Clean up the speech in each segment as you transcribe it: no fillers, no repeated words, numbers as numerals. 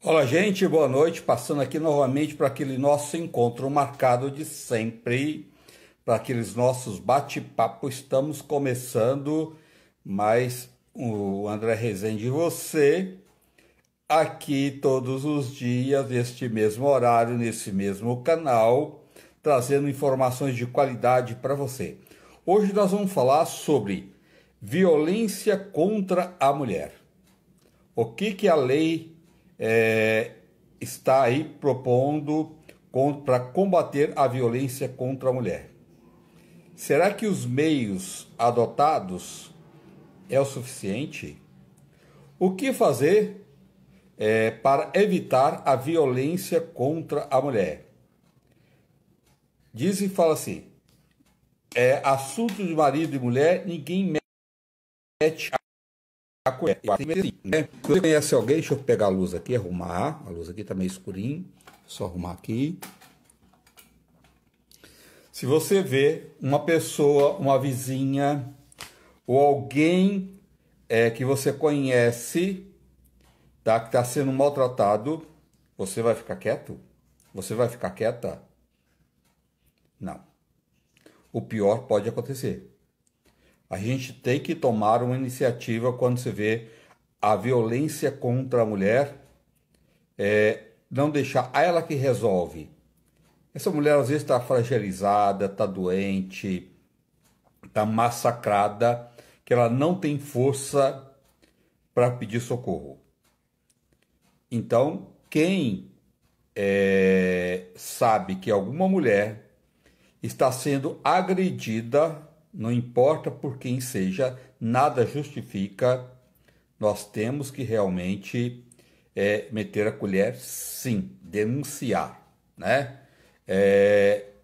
Olá, gente, boa noite. Passando aqui novamente para aquele nosso encontro marcado de sempre, para aqueles nossos bate-papo. Estamos começando mais o André Rezende e você, aqui todos os dias, neste mesmo horário, nesse mesmo canal, trazendo informações de qualidade para você. Hoje nós vamos falar sobre violência contra a mulher. O que a lei está aí propondo para combater a violência contra a mulher? Será que os meios adotados é o suficiente? O que fazer para evitar a violência contra a mulher? Diz e fala assim, assunto de marido e mulher, ninguém mete a colher. Se você conhece alguém, deixa eu pegar a luz aqui, arrumar. A luz aqui tá meio escurinho. Só arrumar aqui. Se você vê uma pessoa, uma vizinha ou alguém que você conhece, tá, que está sendo maltratado, você vai ficar quieto? Você vai ficar quieta? Não. O pior pode acontecer. A gente tem que tomar uma iniciativa quando se vê a violência contra a mulher, não deixar ela que resolve. Essa mulher às vezes está fragilizada, está doente, está massacrada, que ela não tem força para pedir socorro. Então, quem sabe que alguma mulher está sendo agredida, não importa por quem seja, nada justifica, nós temos que realmente meter a colher, sim, denunciar, né?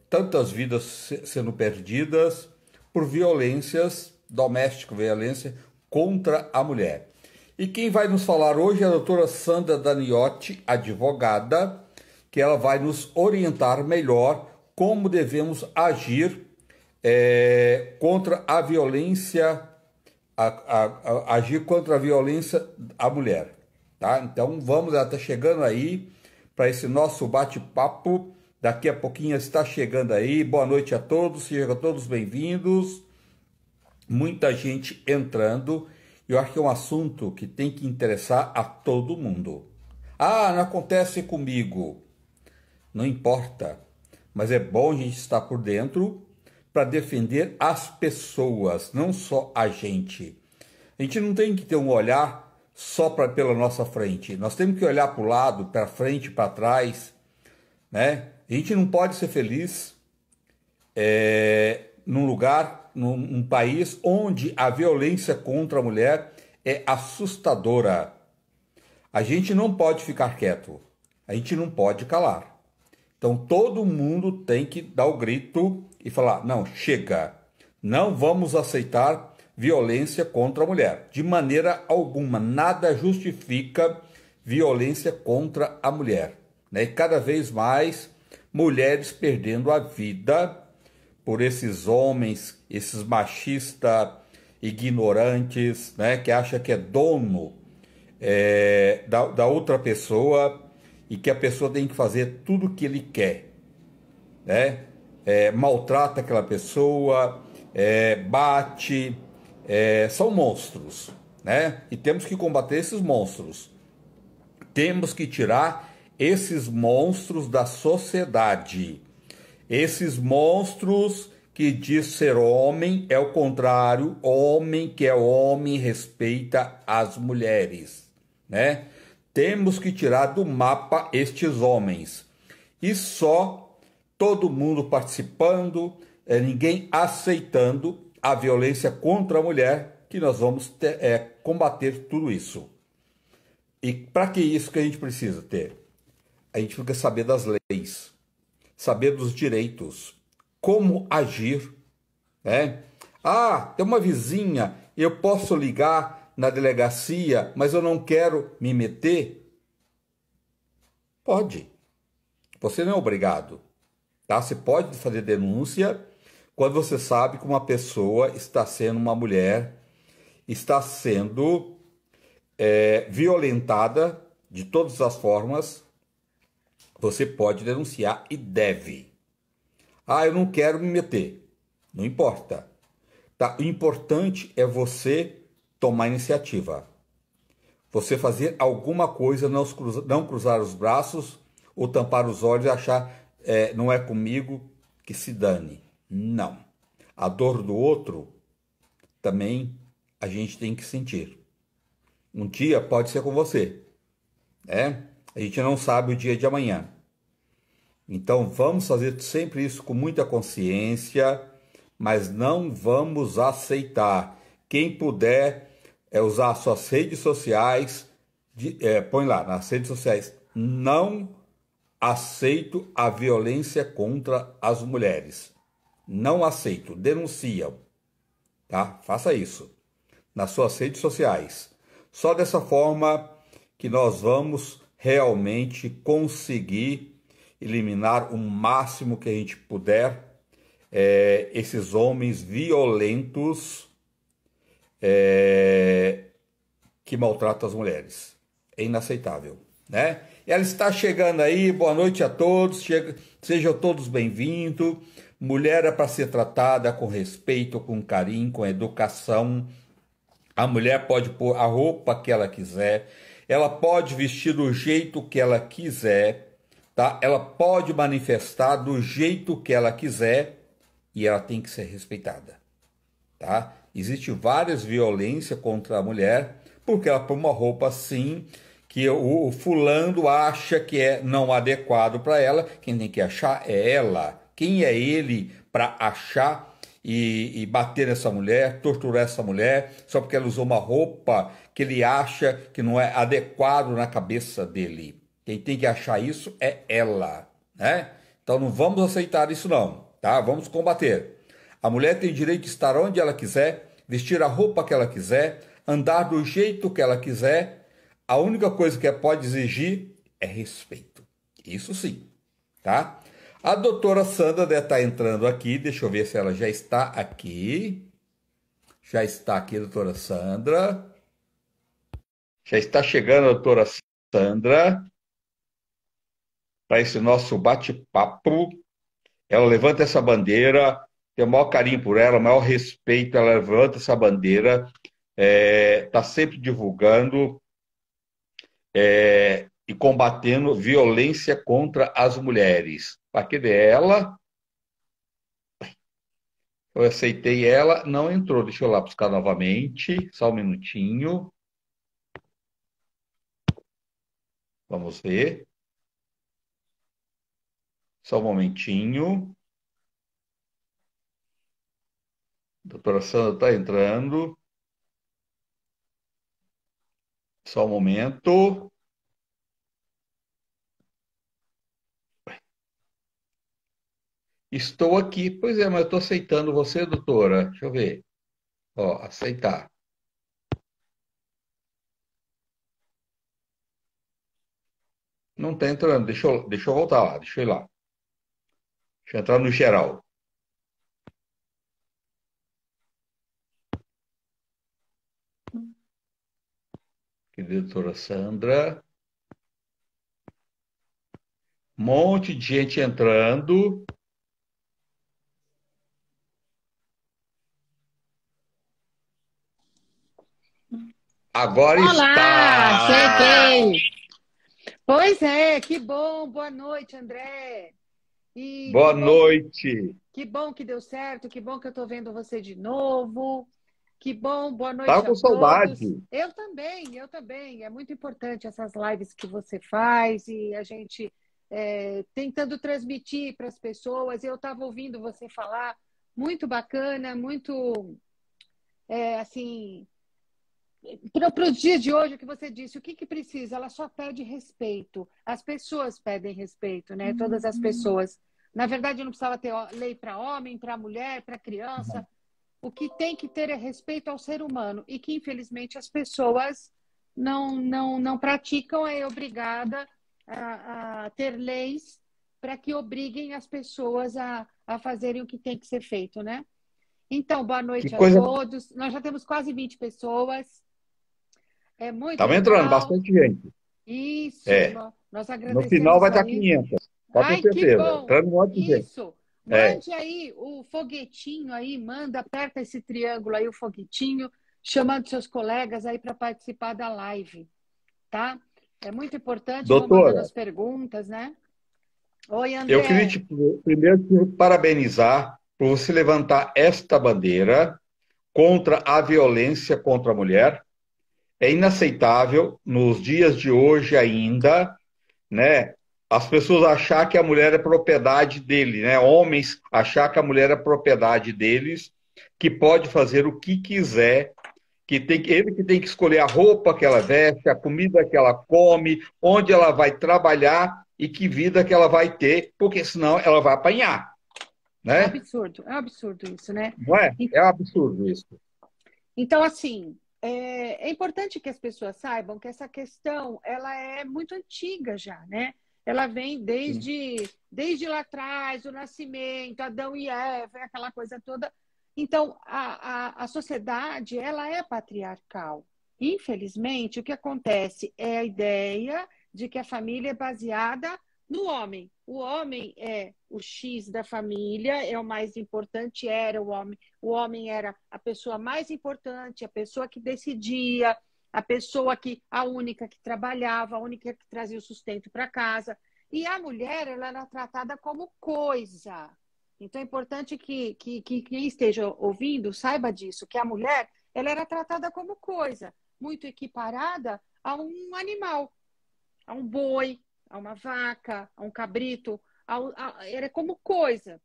Tantas vidas sendo perdidas por violências domésticas, violência contra a mulher. E quem vai nos falar hoje é a doutora Sandra Daniotti, advogada, que ela vai nos orientar melhor como devemos agir contra a violência, agir contra a violência à mulher, tá? Então vamos, ela está chegando aí para esse nosso bate-papo, daqui a pouquinho está chegando aí. Boa noite a todos, sejam todos bem-vindos, muita gente entrando, eu acho que é um assunto que tem que interessar a todo mundo. Ah, não acontece comigo, não importa, mas é bom a gente estar por dentro, para defender as pessoas, não só a gente. A gente não tem que ter um olhar só pela nossa frente. Nós temos que olhar para o lado, para frente, para trás, né? A gente não pode ser feliz num lugar, num país onde a violência contra a mulher é assustadora. A gente não pode ficar quieto. A gente não pode calar. Então todo mundo tem que dar o grito e falar, não, chega, não vamos aceitar violência contra a mulher. De maneira alguma, nada justifica violência contra a mulher, né? E cada vez mais mulheres perdendo a vida por esses homens, esses machistas ignorantes, né? Que acham que é dono da outra pessoa e que a pessoa tem que fazer tudo o que ele quer, né? Maltrata aquela pessoa, bate, são monstros, né? E temos que combater esses monstros. Temos que tirar esses monstros da sociedade. Esses monstros que diz ser homem é o contrário, homem que é homem respeita as mulheres, né? Temos que tirar do mapa estes homens. E só todo mundo participando, ninguém aceitando a violência contra a mulher, que nós vamos combater tudo isso. E para que isso que a gente precisa ter? A gente precisa saber das leis, saber dos direitos, como agir, né? Ah, tem uma vizinha, eu posso ligar na delegacia, mas eu não quero me meter? Pode. Você não é obrigado. Tá? Você pode fazer denúncia quando você sabe que uma pessoa está sendo, uma mulher, está sendo violentada De todas as formas, você pode denunciar e deve. Ah, eu não quero me meter. Não importa. Tá? O importante é você tomar iniciativa. Você fazer alguma coisa, não cruzar os braços ou tampar os olhos e achar não é comigo, que se dane. Não. A dor do outro também a gente tem que sentir. Um dia pode ser com você, né? A gente não sabe o dia de amanhã. Então vamos fazer sempre isso com muita consciência, mas não vamos aceitar. Quem puder usar suas redes sociais, põe lá nas redes sociais, não aceito a violência contra as mulheres. Não aceito, denunciam, tá? Faça isso nas suas redes sociais. Só dessa forma que nós vamos realmente conseguir eliminar o máximo que a gente puder esses homens violentos que maltratam as mulheres. É inaceitável, né? Ela está chegando aí, boa noite a todos, sejam todos bem-vindos. Mulher é para ser tratada com respeito, com carinho, com educação. A mulher pode pôr a roupa que ela quiser, ela pode vestir do jeito que ela quiser, tá? Ela pode manifestar do jeito que ela quiser e ela tem que ser respeitada, tá? Existe várias violências contra a mulher porque ela põe uma roupa assim que o fulano acha que é não adequado para ela. Quem tem que achar é ela. Quem é ele para achar e bater nessa mulher, torturar essa mulher, só porque ela usou uma roupa que ele acha que não é adequado na cabeça dele? Quem tem que achar isso é ela, né? Então não vamos aceitar isso não, tá? Vamos combater. A mulher tem direito de estar onde ela quiser, vestir a roupa que ela quiser, andar do jeito que ela quiser. A única coisa que ela pode exigir é respeito. Isso sim, tá? A doutora Sandra deve estar entrando aqui. Deixa eu ver se ela já está aqui. Já está aqui, doutora Sandra. Já está chegando a doutora Sandra para esse nosso bate-papo. Ela levanta essa bandeira, tem o maior carinho por ela, o maior respeito. Ela levanta essa bandeira, está sempre divulgando e combatendo violência contra as mulheres. Para que dela? Eu aceitei ela, não entrou. Deixa eu lá buscar novamente. Só um minutinho. Vamos ver. Só um momentinho. A doutora Sandra está entrando. Só um momento. Estou aqui. Pois é, mas eu estou aceitando você, doutora. Deixa eu ver. Ó, aceitar. Não está entrando. Deixa eu voltar lá. Deixa eu ir lá. Deixa eu entrar no geral. Querida doutora Sandra. Um monte de gente entrando. Agora Olá, está! cheguei. Pois é, que bom. Boa noite, André. E Boa noite. que bom que deu certo, que bom que eu estou vendo você de novo. Que bom, boa Tava noite a com todos. saudade. Eu também, eu também. É muito importante essas lives que você faz e a gente tentando transmitir para as pessoas. Eu estava ouvindo você falar, muito bacana, muito assim. Para os dias de hoje, o que você disse, o que, que precisa? Ela só pede respeito. As pessoas pedem respeito, né? Todas as pessoas. Na verdade, não precisava ter lei para homem, para mulher, para criança. O que tem que ter é respeito ao ser humano e que, infelizmente, as pessoas não praticam. É obrigada a ter leis para que obriguem as pessoas a fazerem o que tem que ser feito, né? Então, boa Que noite a coisa. todos. Nós já temos quase 20 pessoas. É muito Tava entrando legal. bastante gente. Isso, É. nós No final vai agradecemos estar aí. 500. Pode ter Ai, que certeza. bom! Entrando um monte de gente. Isso! É. Mande aí o foguetinho aí, manda, aperta esse triângulo aí, o foguetinho, chamando seus colegas aí para participar da live, tá? É muito importante, vão mandando Doutora, as perguntas, né? Oi, eu queria André. primeiro te parabenizar por você levantar esta bandeira contra a violência contra a mulher. É inaceitável nos dias de hoje ainda, né? As pessoas achar que a mulher é propriedade dele, né? Homens achar que a mulher é propriedade deles, que pode fazer o que quiser, ele que tem que escolher a roupa que ela veste, a comida que ela come, onde ela vai trabalhar e que vida que ela vai ter, porque senão ela vai apanhar, né? É um absurdo isso, né? Não é? É um absurdo isso. Então, assim, é importante que as pessoas saibam que essa questão, ela é muito antiga já, né? Ela vem Sim. desde lá atrás, o nascimento, Adão e Eva, aquela coisa toda. Então, a sociedade, ela é patriarcal. Infelizmente, o que acontece é a ideia de que a família é baseada no homem. O homem é o X da família, é o mais importante, era o homem. O homem era a pessoa mais importante, a pessoa que decidia, a única que trabalhava, a única que trazia o sustento para casa. E a mulher, ela era tratada como coisa. Então é importante que quem esteja ouvindo saiba disso, que a mulher, ela era tratada como coisa, muito equiparada a um animal, a um boi, a uma vaca, a um cabrito, era como coisa.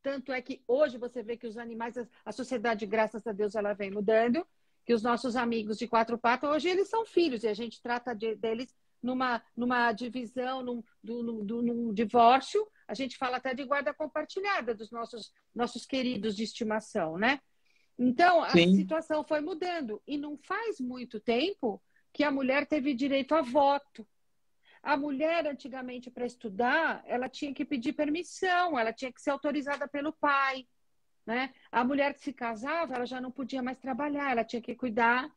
Tanto é que hoje você vê que os animais, a sociedade, graças a Deus, ela vem mudando, que os nossos amigos de quatro patas, hoje eles são filhos e a gente trata deles numa divisão, num divórcio, a gente fala até de guarda compartilhada dos nossos queridos de estimação, né? Então, a Sim, situação foi mudando e não faz muito tempo que a mulher teve direito a voto. A mulher, antigamente, para estudar, ela tinha que pedir permissão, ela tinha que ser autorizada pelo pai, né? A mulher que se casava, ela já não podia mais trabalhar, ela tinha que cuidar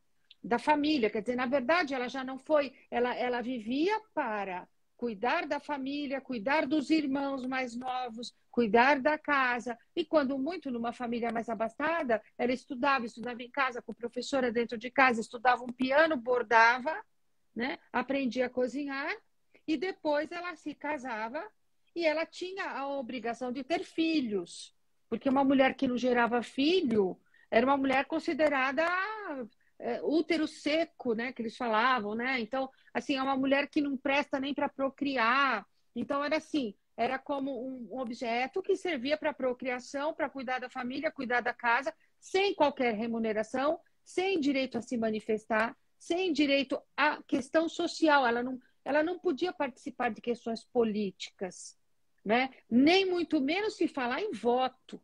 da família. Quer dizer, na verdade, ela já não foi, ela vivia para cuidar da família, cuidar dos irmãos mais novos, cuidar da casa. E quando muito numa família mais abastada, ela estudava em casa com professora dentro de casa, estudava um piano, bordava, né? Aprendia a cozinhar e depois ela se casava e ela tinha a obrigação de ter filhos, porque uma mulher que não gerava filho era uma mulher considerada útero seco, né, que eles falavam, né? Então, assim, é uma mulher que não presta nem para procriar. Então era assim, era como um objeto que servia para procriação, para cuidar da família, cuidar da casa, sem qualquer remuneração, sem direito a se manifestar, sem direito à questão social. Ela não podia participar de questões políticas, né? Nem muito menos se falar em voto.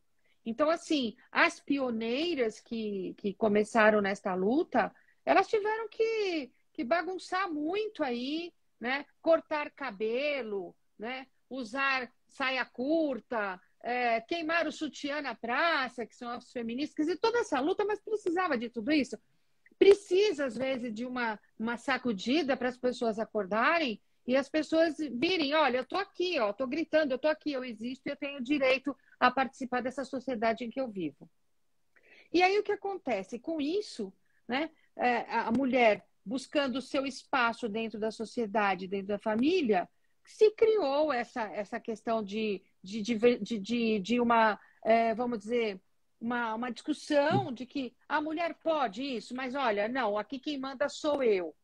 Então, assim, as pioneiras que começaram nesta luta, elas tiveram que bagunçar muito aí, né? Cortar cabelo, né? Usar saia curta, queimar o sutiã na praça, que são as feministas, e toda essa luta, mas precisava de tudo isso. Precisa, às vezes, de uma sacudida para as pessoas acordarem e as pessoas virem, olha, eu estou aqui, estou gritando, eu estou aqui, eu existo e eu tenho direito a participar dessa sociedade em que eu vivo. E aí o que acontece? Com isso, né, a mulher buscando o seu espaço dentro da sociedade, dentro da família, se criou essa questão de uma, vamos dizer, uma discussão de que a mulher pode isso, mas olha, não, aqui quem manda sou eu.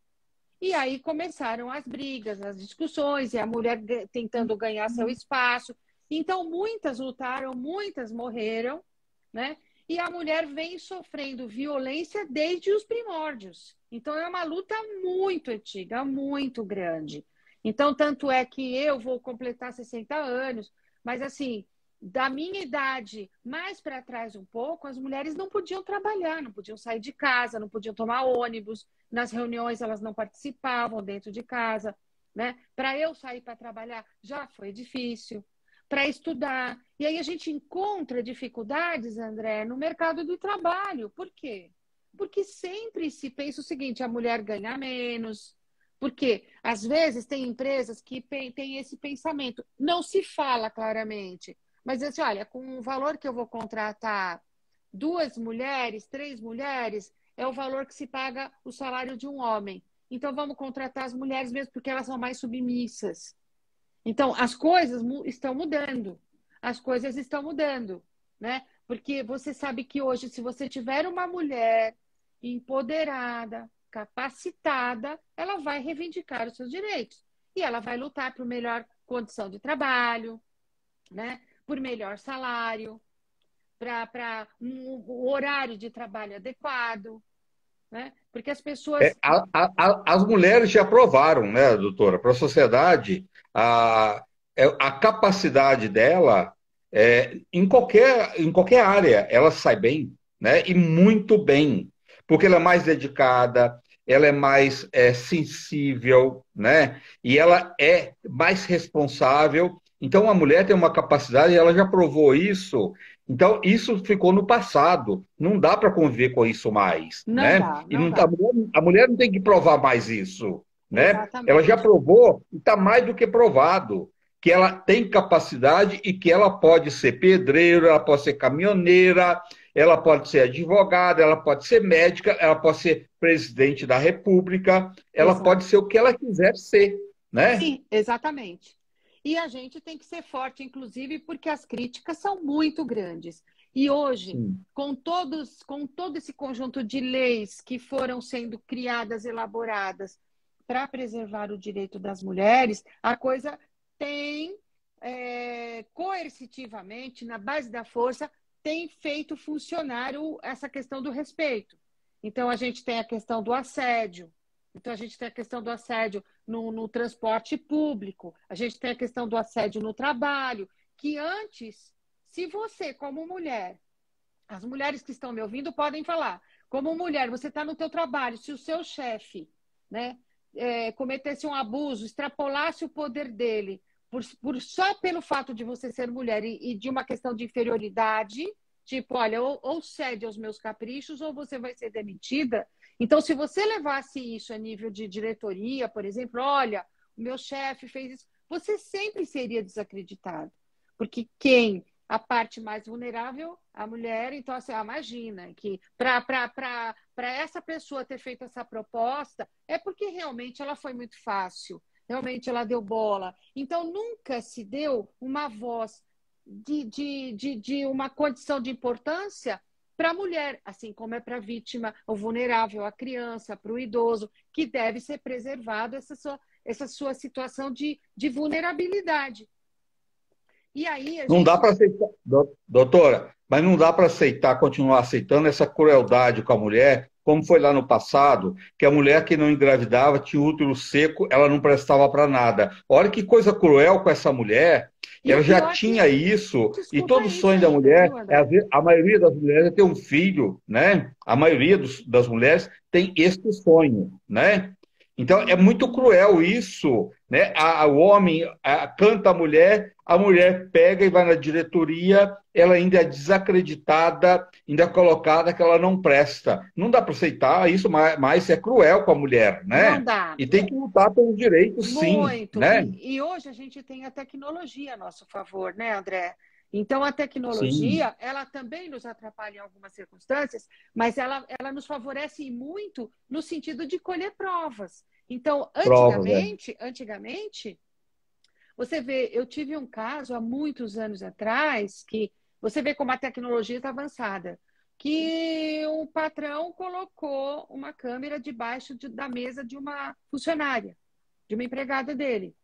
E aí começaram as brigas, as discussões, e a mulher tentando ganhar seu espaço. Então, muitas lutaram, muitas morreram, né? E a mulher vem sofrendo violência desde os primórdios. Então, é uma luta muito antiga, muito grande. Então, tanto é que eu vou completar 60 anos, mas assim, da minha idade mais para trás um pouco, as mulheres não podiam trabalhar, não podiam sair de casa, não podiam tomar ônibus, nas reuniões elas não participavam dentro de casa, né? Para eu sair para trabalhar já foi difícil, para estudar. E aí a gente encontra dificuldades, André, no mercado do trabalho. Por quê? Porque sempre se pensa o seguinte: a mulher ganha menos, Porque, às vezes, tem empresas que têm esse pensamento. Não se fala claramente, mas diz assim, olha, com o valor que eu vou contratar 2 mulheres, 3 mulheres, é o valor que se paga o salário de um homem. Então, vamos contratar as mulheres mesmo, porque elas são mais submissas. Então, as coisas estão mudando. As coisas estão mudando, né? Porque você sabe que hoje, se você tiver uma mulher empoderada, capacitada, ela vai reivindicar os seus direitos. E ela vai lutar por melhor condição de trabalho, né? Por melhor salário, para um horário de trabalho adequado, né? Porque as pessoas. As mulheres já provaram, né, doutora, para a sociedade, a capacidade dela, em qualquer área, ela sai bem, né, e muito bem, porque ela é mais dedicada, ela é mais sensível, né, e ela é mais responsável. Então, a mulher tem uma capacidade, e ela já provou isso. Então, isso ficou no passado. Não dá para conviver com isso mais, Não né? dá, E não não tá, dá. a mulher não tem que provar mais isso, né? Ela já Exatamente. provou e está mais do que provado que ela tem capacidade e que ela pode ser pedreira, ela pode ser caminhoneira, ela pode ser advogada, ela pode ser médica, ela pode ser presidente da República, ela pode Exato. ser o que ela quiser ser, né? Sim, exatamente. E a gente tem que ser forte, inclusive, porque as críticas são muito grandes. E hoje, Sim. com todo esse conjunto de leis que foram sendo criadas, elaboradas para preservar o direito das mulheres, a coisa tem, coercitivamente, na base da força, tem feito funcionar essa questão do respeito. Então, a gente tem a questão do assédio. Então, a gente tem a questão do assédio no transporte público, a gente tem a questão do assédio no trabalho, que antes, se você, como mulher, as mulheres que estão me ouvindo podem falar, como mulher, você está no teu trabalho, se o seu chefe, né, cometesse um abuso, extrapolasse o poder dele, só pelo fato de você ser mulher e de uma questão de inferioridade, tipo, olha, ou cede aos meus caprichos ou você vai ser demitida. Então, se você levasse isso a nível de diretoria, por exemplo, olha, o meu chefe fez isso, você sempre seria desacreditado. Porque a parte mais vulnerável, a mulher, então, assim, imagina que para essa pessoa ter feito essa proposta, é porque realmente ela foi muito fácil, realmente ela deu bola. Então, nunca se deu uma voz de uma condição de importância para a mulher, assim como é para a vítima, o vulnerável, a criança, para o idoso, que deve ser preservado essa sua situação de vulnerabilidade. E aí a Não dá gente. para aceitar, doutora, mas não dá para aceitar, continuar aceitando essa crueldade com a mulher, como foi lá no passado, que a mulher que não engravidava tinha útero seco, ela não prestava para nada. Olha que coisa cruel com essa mulher. E o Ela já pior é tinha que isso, e escuta todo isso sonho da ainda, mulher viu, é André? ver, a maioria das mulheres é ter um filho, né? A maioria das mulheres tem esse sonho, né? Então é muito cruel isso, né? O homem canta a mulher pega e vai na diretoria, ela ainda é desacreditada, ainda é colocada que ela não presta. Não dá para aceitar isso, mas é cruel com a mulher, Não né? dá. E tem que lutar pelos direitos, sim, Muito. né? E hoje a gente tem a tecnologia a nosso favor, né, André? Então, a Sim, tecnologia, ela também nos atrapalha em algumas circunstâncias, mas ela nos favorece muito no sentido de colher provas. Então, provas, antigamente, você vê, eu tive um caso há muitos anos atrás que você vê como a tecnologia está avançada, que um patrão colocou uma câmera debaixo da mesa de uma funcionária, de uma empregada dele.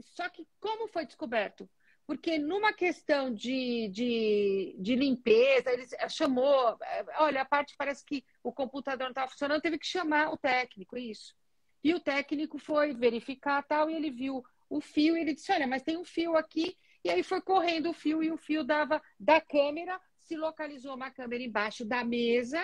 Só que como foi descoberto? Porque numa questão de limpeza, ele chamou, olha, a parte parece que o computador não estava funcionando, teve que chamar o técnico, isso. E o técnico foi verificar tal, e ele viu o fio, e ele disse, olha, mas tem um fio aqui, e aí foi correndo o fio, e o fio dava da câmera, se localizou uma câmera embaixo da mesa,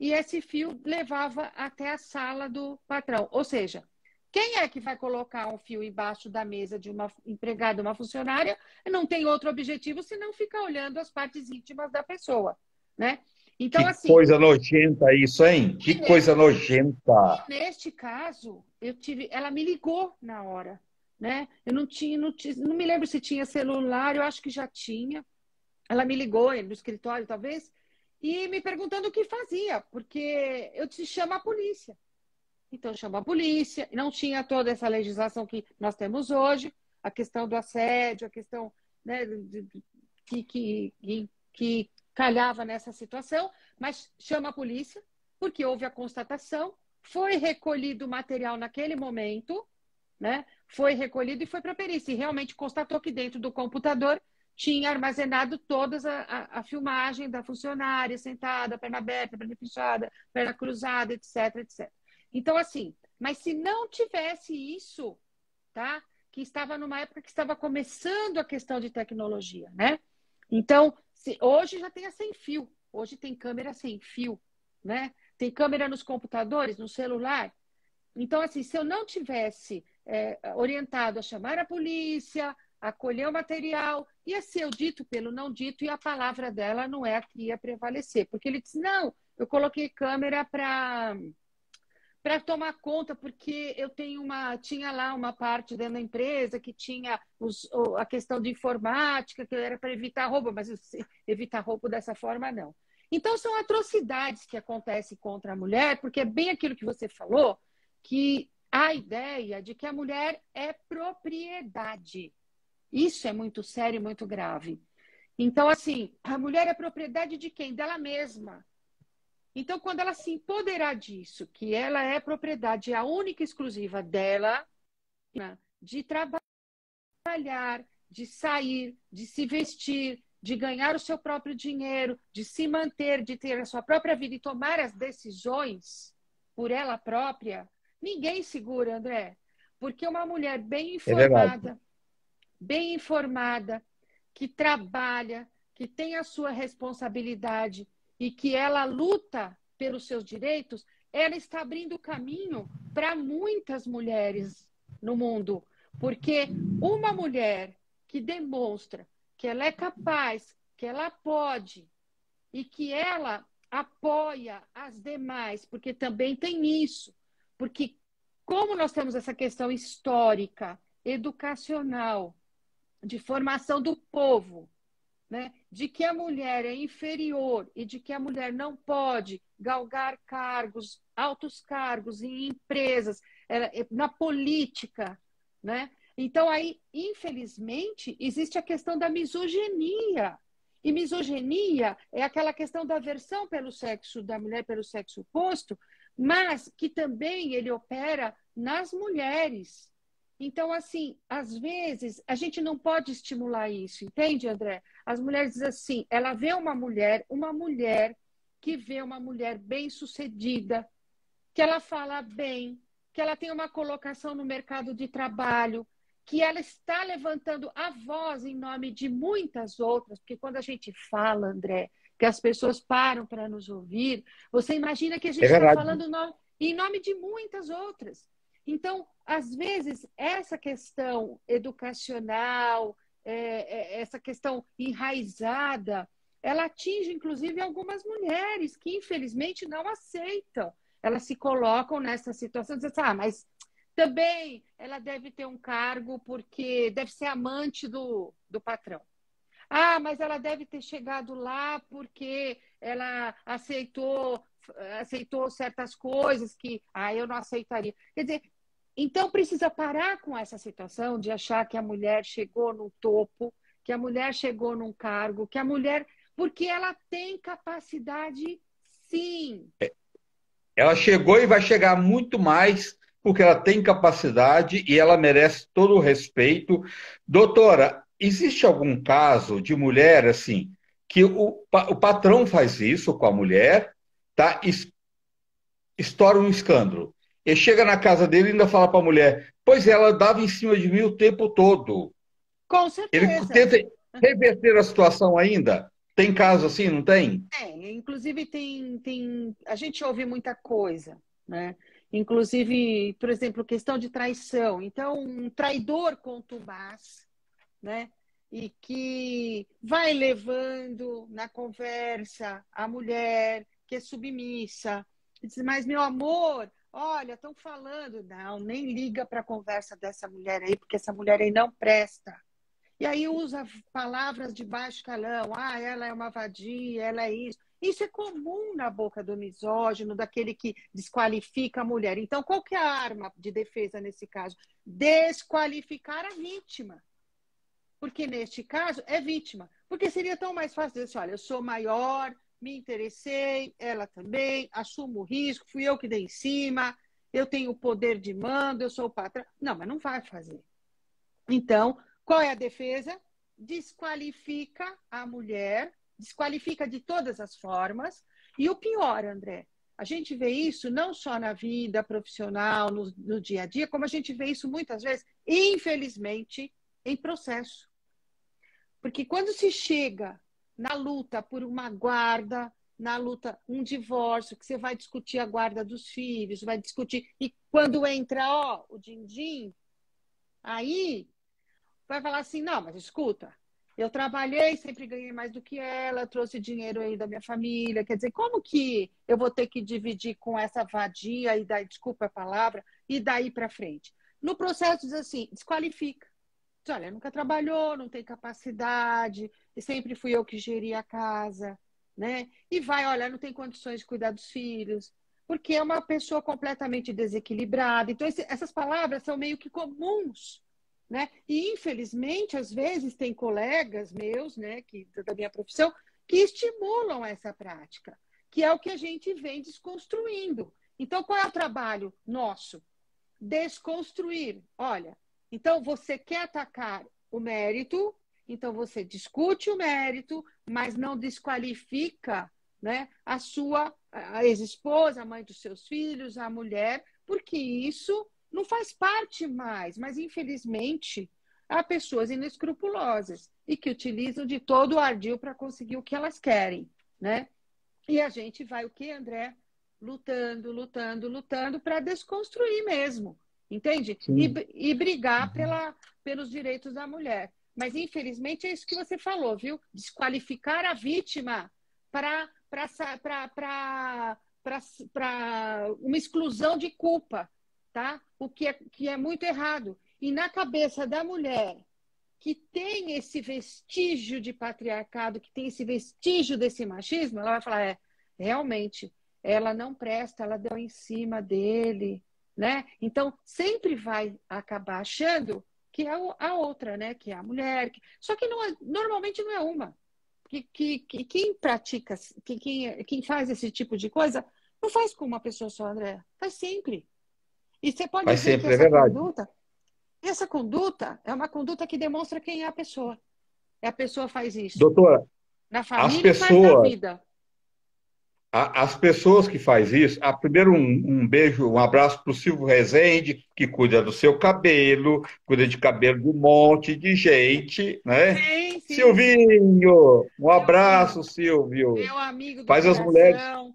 e esse fio levava até a sala do patrão. Ou seja, quem é que vai colocar um fio embaixo da mesa de uma empregada, uma funcionária, não tem outro objetivo senão ficar olhando as partes íntimas da pessoa, né? Então, Que assim, coisa nojenta isso, hein? e Que coisa neste, nojenta. e neste caso, ela me ligou na hora, né? Eu não me lembro se tinha celular, eu acho que já tinha. Ela me ligou no escritório, talvez, e me perguntando o que fazia, porque eu disse, chama a polícia. Então, chama a polícia. Não tinha toda essa legislação que nós temos hoje, a questão do assédio, a questão, né, que calhava nessa situação, mas chama a polícia, porque houve a constatação, foi recolhido o material naquele momento, né? Foi recolhido e foi para a perícia. E realmente constatou que dentro do computador tinha armazenado todas a filmagem da funcionária sentada, perna aberta, perna fechada, perna cruzada, etc, etc. Então, assim, mas se não tivesse isso, tá? Que estava numa época que estava começando a questão de tecnologia, né? Então, hoje já tem a sem fio, hoje tem câmera sem fio, né? Tem câmera nos computadores, no celular. Então, assim, se eu não tivesse orientado a chamar a polícia, a colher o material, ia ser o dito pelo não dito e a palavra dela não é a que ia prevalecer. Porque ele disse, não, eu coloquei câmera para tomar conta, porque tinha lá uma parte dentro da empresa que tinha a questão de informática, que era para evitar roubo, mas evitar roubo dessa forma, não. Então, são atrocidades que acontecem contra a mulher, porque é bem aquilo que você falou, que a ideia de que a mulher é propriedade. Isso é muito sério e muito grave. Então, assim, a mulher é propriedade de quem? Dela mesma. Então, quando ela se empoderar disso, que ela é propriedade, é a única e exclusiva dela, né, de trabalhar, de sair, de se vestir, de ganhar o seu próprio dinheiro, de se manter, de ter a sua própria vida e tomar as decisões por ela própria, ninguém segura, André. Porque uma mulher É verdade. bem informada, que trabalha, que tem a sua responsabilidade e que ela luta pelos seus direitos, ela está abrindo caminho para muitas mulheres no mundo. Porque uma mulher que demonstra que ela é capaz, que ela pode e que ela apoia as demais, porque também tem isso. Porque, como nós temos essa questão histórica, educacional, de formação do povo, né? De que a mulher é inferior e de que a mulher não pode galgar cargos, altos cargos em empresas, na política, né? Então aí, infelizmente, existe a questão da misoginia. E misoginia é aquela questão da aversão pelo sexo da mulher, pelo sexo oposto, mas que também ele opera nas mulheres. Então, assim, às vezes a gente não pode estimular isso, entende, André? As mulheres dizem assim, ela vê uma mulher que vê uma mulher bem-sucedida, que ela fala bem, que ela tem uma colocação no mercado de trabalho, que ela está levantando a voz em nome de muitas outras, porque quando a gente fala, André, que as pessoas param para nos ouvir, você imagina que a É gente está verdade. falando em nome de muitas outras. Então, às vezes, essa questão educacional, essa questão enraizada, ela atinge, inclusive, algumas mulheres que, infelizmente, não aceitam. Elas se colocam nessa situação, dizendo assim, mas também ela deve ter um cargo porque deve ser amante do patrão. Ah, mas ela deve ter chegado lá porque ela aceitou certas coisas que eu não aceitaria. Quer dizer, então precisa parar com essa situação de achar que a mulher chegou no topo, que a mulher chegou num cargo, que a mulher. Porque ela tem capacidade, sim. Ela chegou e vai chegar muito mais, porque ela tem capacidade e ela merece todo o respeito. Doutora, existe algum caso de mulher assim, que o patrão faz isso com a mulher, tá? Estoura um escândalo. Ele chega na casa dele e ainda fala para a mulher: pois ela dava em cima de mim o tempo todo. Com Ele certeza. tenta reverter a situação ainda. Tem caso assim, não tem? Inclusive a gente ouve muita coisa, né? Inclusive, por exemplo, questão de traição. Então, um traidor contumaz, né? e que vai levando na conversa a mulher que é submissa. Diz, mas, meu amor, olha, estão falando. Não, nem liga para a conversa dessa mulher aí, porque essa mulher aí não presta. E aí usa palavras de baixo calão. Ah, ela é uma vadia, ela é isso. Isso é comum na boca do misógino, daquele que desqualifica a mulher. Então, qual que é a arma de defesa nesse caso? Desqualificar a vítima. Porque neste caso é vítima. Porque seria tão mais fácil dizer assim, olha, eu sou maior, me interessei, ela também, assumo o risco, fui eu que dei em cima, eu tenho o poder de mando, eu sou o patrão. Não, mas não vai fazer. Então, qual é a defesa? Desqualifica a mulher, desqualifica de todas as formas. E o pior, André, a gente vê isso não só na vida profissional, no dia a dia, como a gente vê isso muitas vezes, infelizmente, em processo. Porque quando se chega na luta por uma guarda, na luta, um divórcio, que você vai discutir a guarda dos filhos, vai discutir. E quando entra, ó, o din-din, aí vai falar assim, não, mas escuta, eu trabalhei, sempre ganhei mais do que ela, trouxe dinheiro aí da minha família, quer dizer, como que eu vou ter que dividir com essa vadia, e daí, desculpa a palavra, e daí para frente? No processo diz assim, desqualifica. Diz, olha, nunca trabalhou, não tem capacidade, e sempre fui eu que geria a casa, né? E vai, olha, não tem condições de cuidar dos filhos, porque é uma pessoa completamente desequilibrada. Então, essas palavras são meio que comuns, né? E, infelizmente, às vezes tem colegas meus, né, da minha profissão, que estimulam essa prática, que é o que a gente vem desconstruindo. Então, qual é o trabalho nosso? Desconstruir. Olha, então você quer atacar o mérito, então você discute o mérito, mas não desqualifica, né, a ex-esposa, a mãe dos seus filhos, a mulher, porque isso não faz parte mais, mas infelizmente há pessoas inescrupulosas e que utilizam de todo o ardil para conseguir o que elas querem, né? E a gente vai o quê, André? Lutando, lutando, lutando para desconstruir mesmo, entende? Sim. E brigar pelos direitos da mulher. Mas, infelizmente, é isso que você falou, viu? Desqualificar a vítima para uma exclusão de culpa, tá? Que é muito errado. E na cabeça da mulher que tem esse vestígio de patriarcado, que tem esse vestígio desse machismo, ela vai falar, realmente, ela não presta, ela deu em cima dele, né? Então, sempre vai acabar achando que é a outra, né? Que é a mulher. Só que normalmente não é uma. Quem pratica, quem faz esse tipo de coisa, não faz com uma pessoa só, André. Faz sempre. E você pode Faz ver que sempre, é verdade. essa conduta é uma conduta que demonstra quem é a pessoa. E a pessoa faz isso Doutora, na as família e faz na pessoas, vida. as pessoas que faz isso, primeiro um beijo, um abraço para o Silvio Rezende, que cuida do seu cabelo, cuida de cabelo de um monte de gente, né? Sim, sim, sim. Silvinho, um Meu abraço, amigo. Silvio. Meu amigo do Faz as mulheres, coração.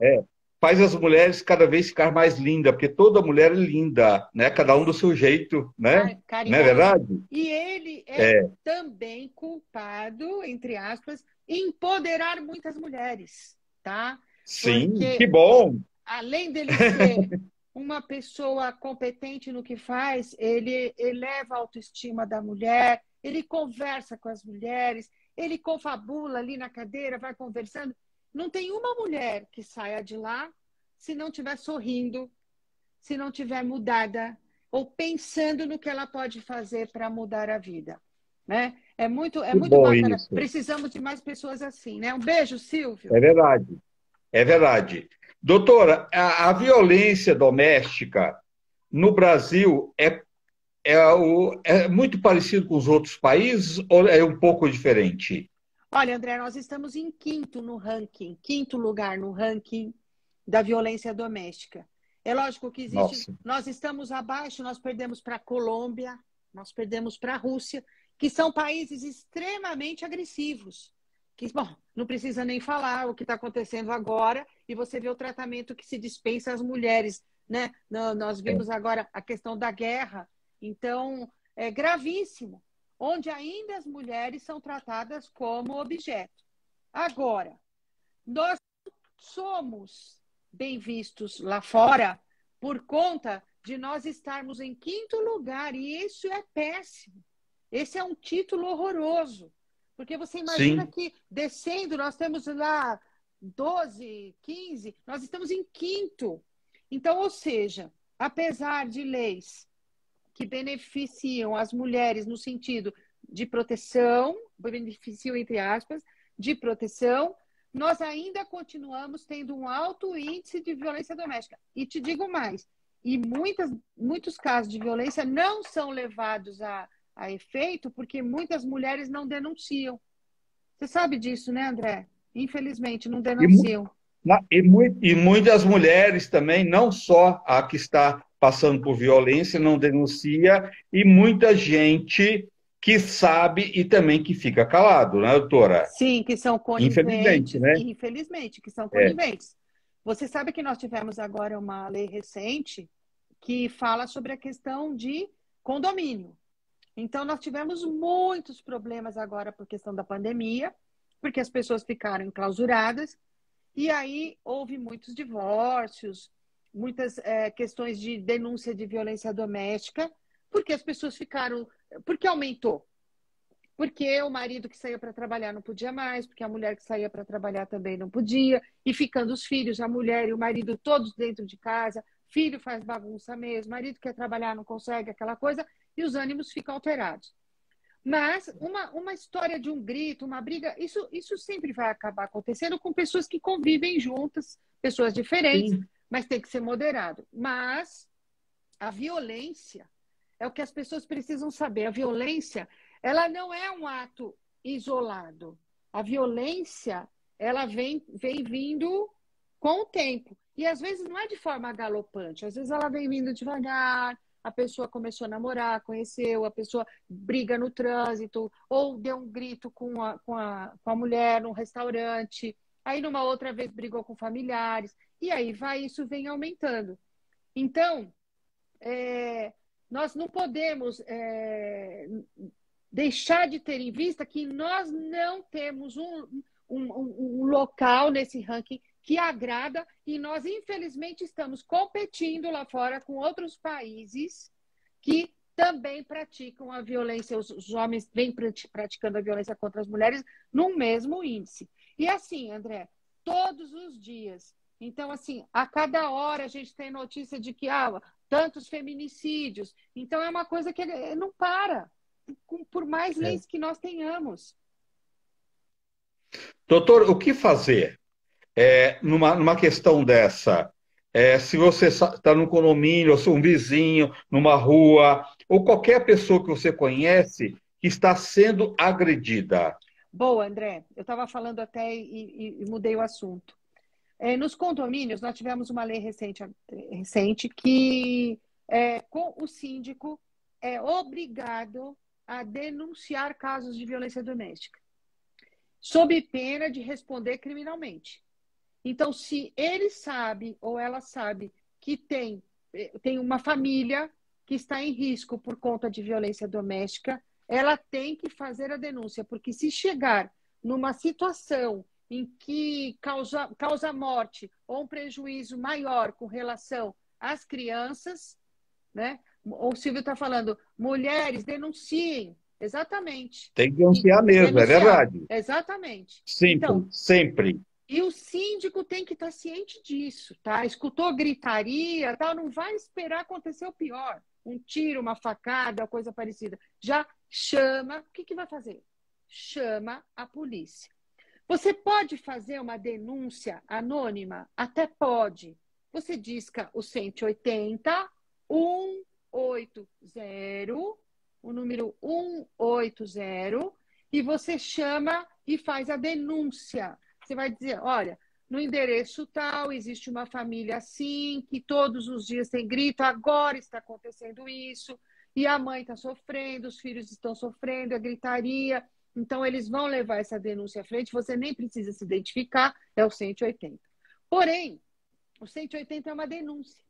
é, faz as mulheres cada vez ficar mais linda, porque toda mulher é linda, né? Cada um do seu jeito, né? Não é Carinhosa. verdade? E ele é É, também culpado, entre aspas, em empoderar muitas mulheres, tá? sim, que Porque bom. além dele ser uma pessoa competente no que faz, ele eleva a autoestima da mulher, ele conversa com as mulheres, ele confabula ali na cadeira, vai conversando. Não tem uma mulher que saia de lá se não estiver sorrindo, se não estiver mudada ou pensando no que ela pode fazer para mudar a vida, né? É Que muito bom bacana. isso. Precisamos de mais pessoas assim, né? Um beijo, Silvio. É verdade. É verdade. Doutora, a violência doméstica no Brasil é muito parecido com os outros países ou é um pouco diferente? Olha, André, nós estamos em quinto lugar no ranking da violência doméstica. É lógico que existe, Nossa, nós estamos abaixo, nós perdemos para a Colômbia, nós perdemos para a Rússia, que são países extremamente agressivos. Que, bom, não precisa nem falar o que está acontecendo agora, e você vê o tratamento que se dispensa às mulheres, né? Nós é, vimos agora a questão da guerra, então é gravíssimo. onde ainda as mulheres são tratadas como objeto. Agora, nós somos bem vistos lá fora por conta de nós estarmos em quinto lugar, e isso é péssimo. Esse é um título horroroso, porque você imagina Sim. que descendo nós temos lá 12, 15, nós estamos em quinto. Então, ou seja, apesar de leis que beneficiam as mulheres no sentido de proteção, beneficiam entre aspas, de proteção, nós ainda continuamos tendo um alto índice de violência doméstica. E te digo mais, e muitos casos de violência não são levados a efeito porque muitas mulheres não denunciam. Você sabe disso, né, André? Infelizmente, não E, denunciam. e muitas mulheres também, não só a que está passando por violência, não denuncia, e muita gente que sabe e também que fica calado, né, doutora? Sim, que são Infelizmente, coniventes, né? infelizmente, que são É. coniventes. Você sabe que nós tivemos agora uma lei recente que fala sobre a questão de condomínio. Então, nós tivemos muitos problemas agora por questão da pandemia, porque as pessoas ficaram enclausuradas, e aí houve muitos divórcios, muitas questões de denúncia de violência doméstica, porque as pessoas ficaram. Porque aumentou. Porque o marido que saía para trabalhar não podia mais, porque a mulher que saía para trabalhar também não podia, e ficando os filhos, a mulher e o marido todos dentro de casa, filho faz bagunça mesmo, marido quer trabalhar, não consegue, aquela coisa, e os ânimos ficam alterados. Mas uma história de um grito, uma briga, isso sempre vai acabar acontecendo com pessoas que convivem juntas, pessoas diferentes, Sim. mas tem que ser moderado. Mas a violência é o que as pessoas precisam saber. A violência, ela não é um ato isolado. A violência, ela vem vindo com o tempo. E às vezes não é de forma galopante, às vezes ela vem vindo devagar, a pessoa começou a namorar, conheceu, a pessoa briga no trânsito, ou deu um grito com a mulher num restaurante, aí numa outra vez brigou com familiares, e aí isso vem aumentando. Então, é, nós não podemos deixar de ter em vista que nós não temos um local nesse ranking que agrada e nós, infelizmente, estamos competindo lá fora com outros países que também praticam a violência, os homens vêm praticando a violência contra as mulheres no mesmo índice. E assim, André, todos os dias. Então, assim, a cada hora a gente tem notícia de que tantos feminicídios. Então, é uma coisa que não para, por mais É. leis que nós tenhamos. Doutor, o que fazer numa questão dessa? Se você está num condomínio, ou se um vizinho, numa rua, ou qualquer pessoa que você conhece que está sendo agredida. Boa, André. Eu estava falando até e mudei o assunto. Nos condomínios, nós tivemos uma lei recente que o síndico é obrigado a denunciar casos de violência doméstica, sob pena de responder criminalmente. Então, se ele sabe ou ela sabe que tem uma família que está em risco por conta de violência doméstica, ela tem que fazer a denúncia, porque se chegar numa situação em que causa morte ou um prejuízo maior com relação às crianças, né? O Silvio está falando, mulheres denunciem, exatamente. Tem que denunciar mesmo, é Denunciar, verdade. exatamente. Sempre, Então, sempre. e o síndico tem que estar ciente disso, tá? Escutou gritaria, tal, não vai esperar acontecer o pior. Um tiro, uma facada, coisa parecida. Já chama, o que vai fazer? Chama a polícia. Você pode fazer uma denúncia anônima? Até pode. Você disca o 180 180, o número 180, e você chama e faz a denúncia. Você vai dizer, olha, no endereço tal, existe uma família assim, que todos os dias tem grito, agora está acontecendo isso, e a mãe está sofrendo, os filhos estão sofrendo, a gritaria. Então, eles vão levar essa denúncia à frente, você nem precisa se identificar, é o 180. Porém, o 180 é uma denúncia.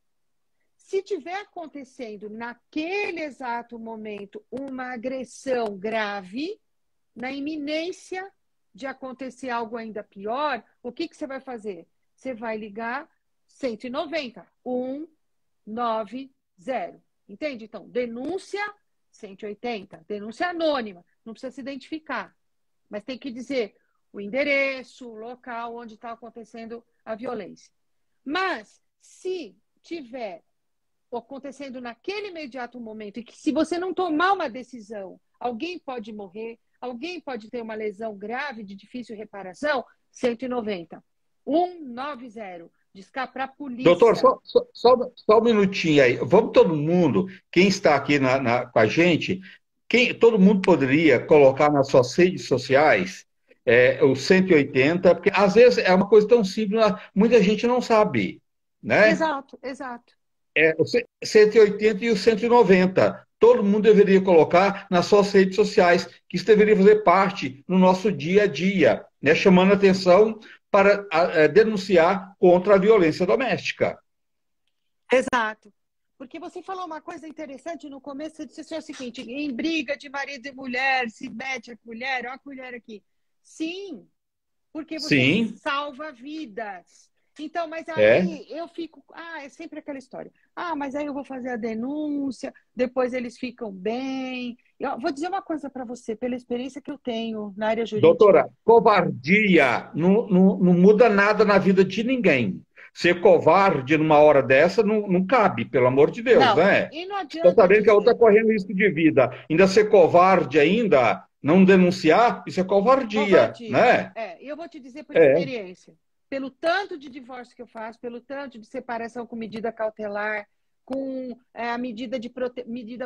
Se tiver acontecendo naquele exato momento uma agressão grave, na iminência de acontecer algo ainda pior, o que você vai fazer? Você vai ligar 190, 190. Entende? Então, denúncia 180, denúncia anônima, não precisa se identificar, mas tem que dizer o endereço, o local onde está acontecendo a violência. Mas, se tiver acontecendo naquele imediato momento, e que se você não tomar uma decisão, alguém pode morrer, alguém pode ter uma lesão grave de difícil reparação, 190. 190. Discar para a Doutor, polícia. só um minutinho aí. Vamos todo mundo, quem está aqui com a gente, todo mundo poderia colocar nas suas redes sociais o 180, porque às vezes é uma coisa tão simples, muita gente não sabe, né? Exato, exato. O 180 e o 190. Todo mundo deveria colocar nas suas redes sociais, que isso deveria fazer parte no nosso dia a dia, né? Chamando atenção para denunciar contra a violência doméstica. Exato. Porque você falou uma coisa interessante no começo, você disse assim, o seguinte, em briga de marido e mulher, se mete a colher, olha a colher aqui. Sim, porque você Sim, salva vidas. Então, mas é. aí eu fico, é sempre aquela história. Mas aí eu vou fazer a denúncia, depois eles ficam bem. Eu vou dizer uma coisa para você, pela experiência que eu tenho na área jurídica. Doutora, covardia não muda nada na vida de ninguém. Ser covarde numa hora dessa não cabe, pelo amor de Deus, Não, né? e não Está adianta sabendo que a outra dizer está correndo risco de vida. Ainda ser covarde ainda, não denunciar, isso é covardia, covardia. né? E eu vou te dizer por É. experiência. Pelo tanto de divórcio que eu faço, pelo tanto de separação com medida cautelar, com a medida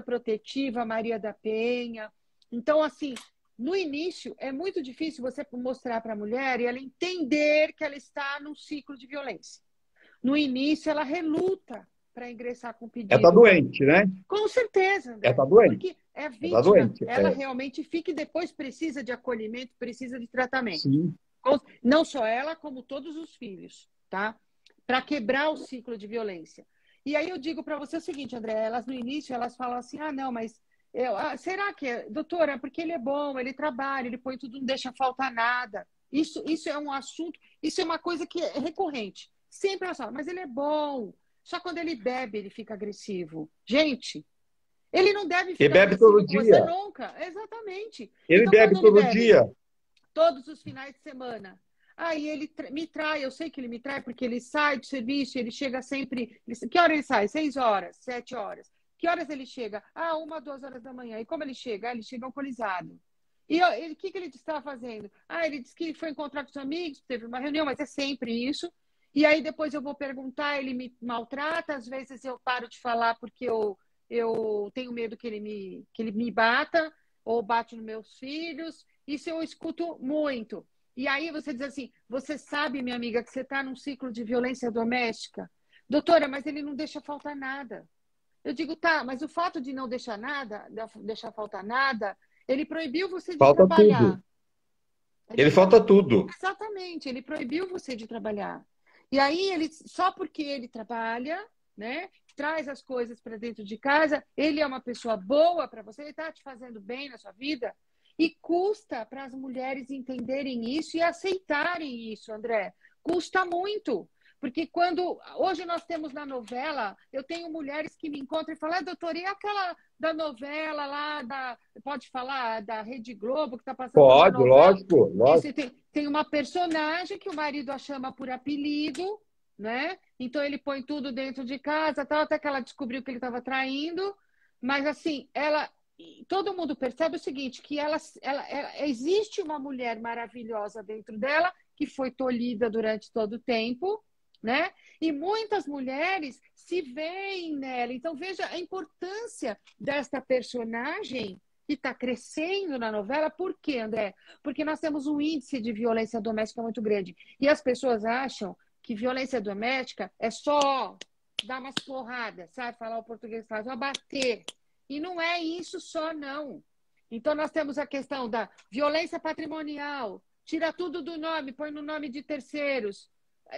protetiva Maria da Penha. Então, assim, no início é muito difícil você mostrar para a mulher e ela entender que ela está num ciclo de violência. No início, ela reluta para ingressar com Ela está pedido. doente, né? Com certeza, Ela André. está doente. Porque é Ela está vítima, doente. ela realmente fica e depois precisa de acolhimento, precisa de tratamento. Sim. Não só ela, como todos os filhos, tá? Para quebrar o ciclo de violência. E aí eu digo para você o seguinte, André, elas no início elas falam assim, não, mas será que doutora, porque ele é bom, ele trabalha, ele põe tudo, não deixa faltar nada. Isso é um assunto, isso é uma coisa que é recorrente. Sempre elas falam, mas ele é bom. Só quando ele bebe ele fica agressivo. Gente, ele não deve Ele ficar bebe agressivo todo com você dia. nunca. Exatamente. Ele Então, quando bebe ele todo bebe dia. todos os finais de semana. Aí ele me trai, eu sei que ele me trai porque ele sai do serviço, ele chega sempre. Que hora ele sai? 6 horas, 7 horas. Que horas ele chega? 1, 2 horas da manhã. E como ele chega? Ele chega alcoolizado. E o que ele estava fazendo? Ele disse que foi encontrar com os amigos, teve uma reunião, mas é sempre isso. E aí depois eu vou perguntar, ele me maltrata, às vezes eu paro de falar porque eu tenho medo que ele me bata, ou bate nos meus filhos. Isso eu escuto muito. E aí você diz assim, você sabe, minha amiga, que você está num ciclo de violência doméstica? Doutora, mas ele não deixa faltar nada. Eu digo, tá, mas o fato de não deixar nada, de deixar faltar nada, ele proibiu você de Falta tudo. trabalhar. Ele falta tudo. Exatamente, ele proibiu você de trabalhar. E aí, só porque ele trabalha, né, traz as coisas para dentro de casa, ele é uma pessoa boa para você, ele está te fazendo bem na sua vida. E custa para as mulheres entenderem isso e aceitarem isso, André. Custa muito. Porque hoje nós temos na novela, eu tenho mulheres que me encontram e falam, doutora, e aquela da novela lá, pode falar, da Rede Globo, que está passando uma Pode, novela? lógico, lógico. Isso, tem uma personagem que o marido a chama por apelido, né? Então ele põe tudo dentro de casa, tal, até que ela descobriu que ele estava traindo. Mas assim, todo mundo percebe o seguinte, que existe uma mulher maravilhosa dentro dela que foi tolhida durante todo o tempo, né? E muitas mulheres se veem nela. Então veja a importância desta personagem que está crescendo na novela. Por quê, André? Porque nós temos um índice de violência doméstica muito grande. E as pessoas acham que violência doméstica é só dar umas porradas, sabe? Falar o português faz, só bater. E não é isso só, não. Então, nós temos a questão da violência patrimonial. Tira tudo do nome, põe no nome de terceiros.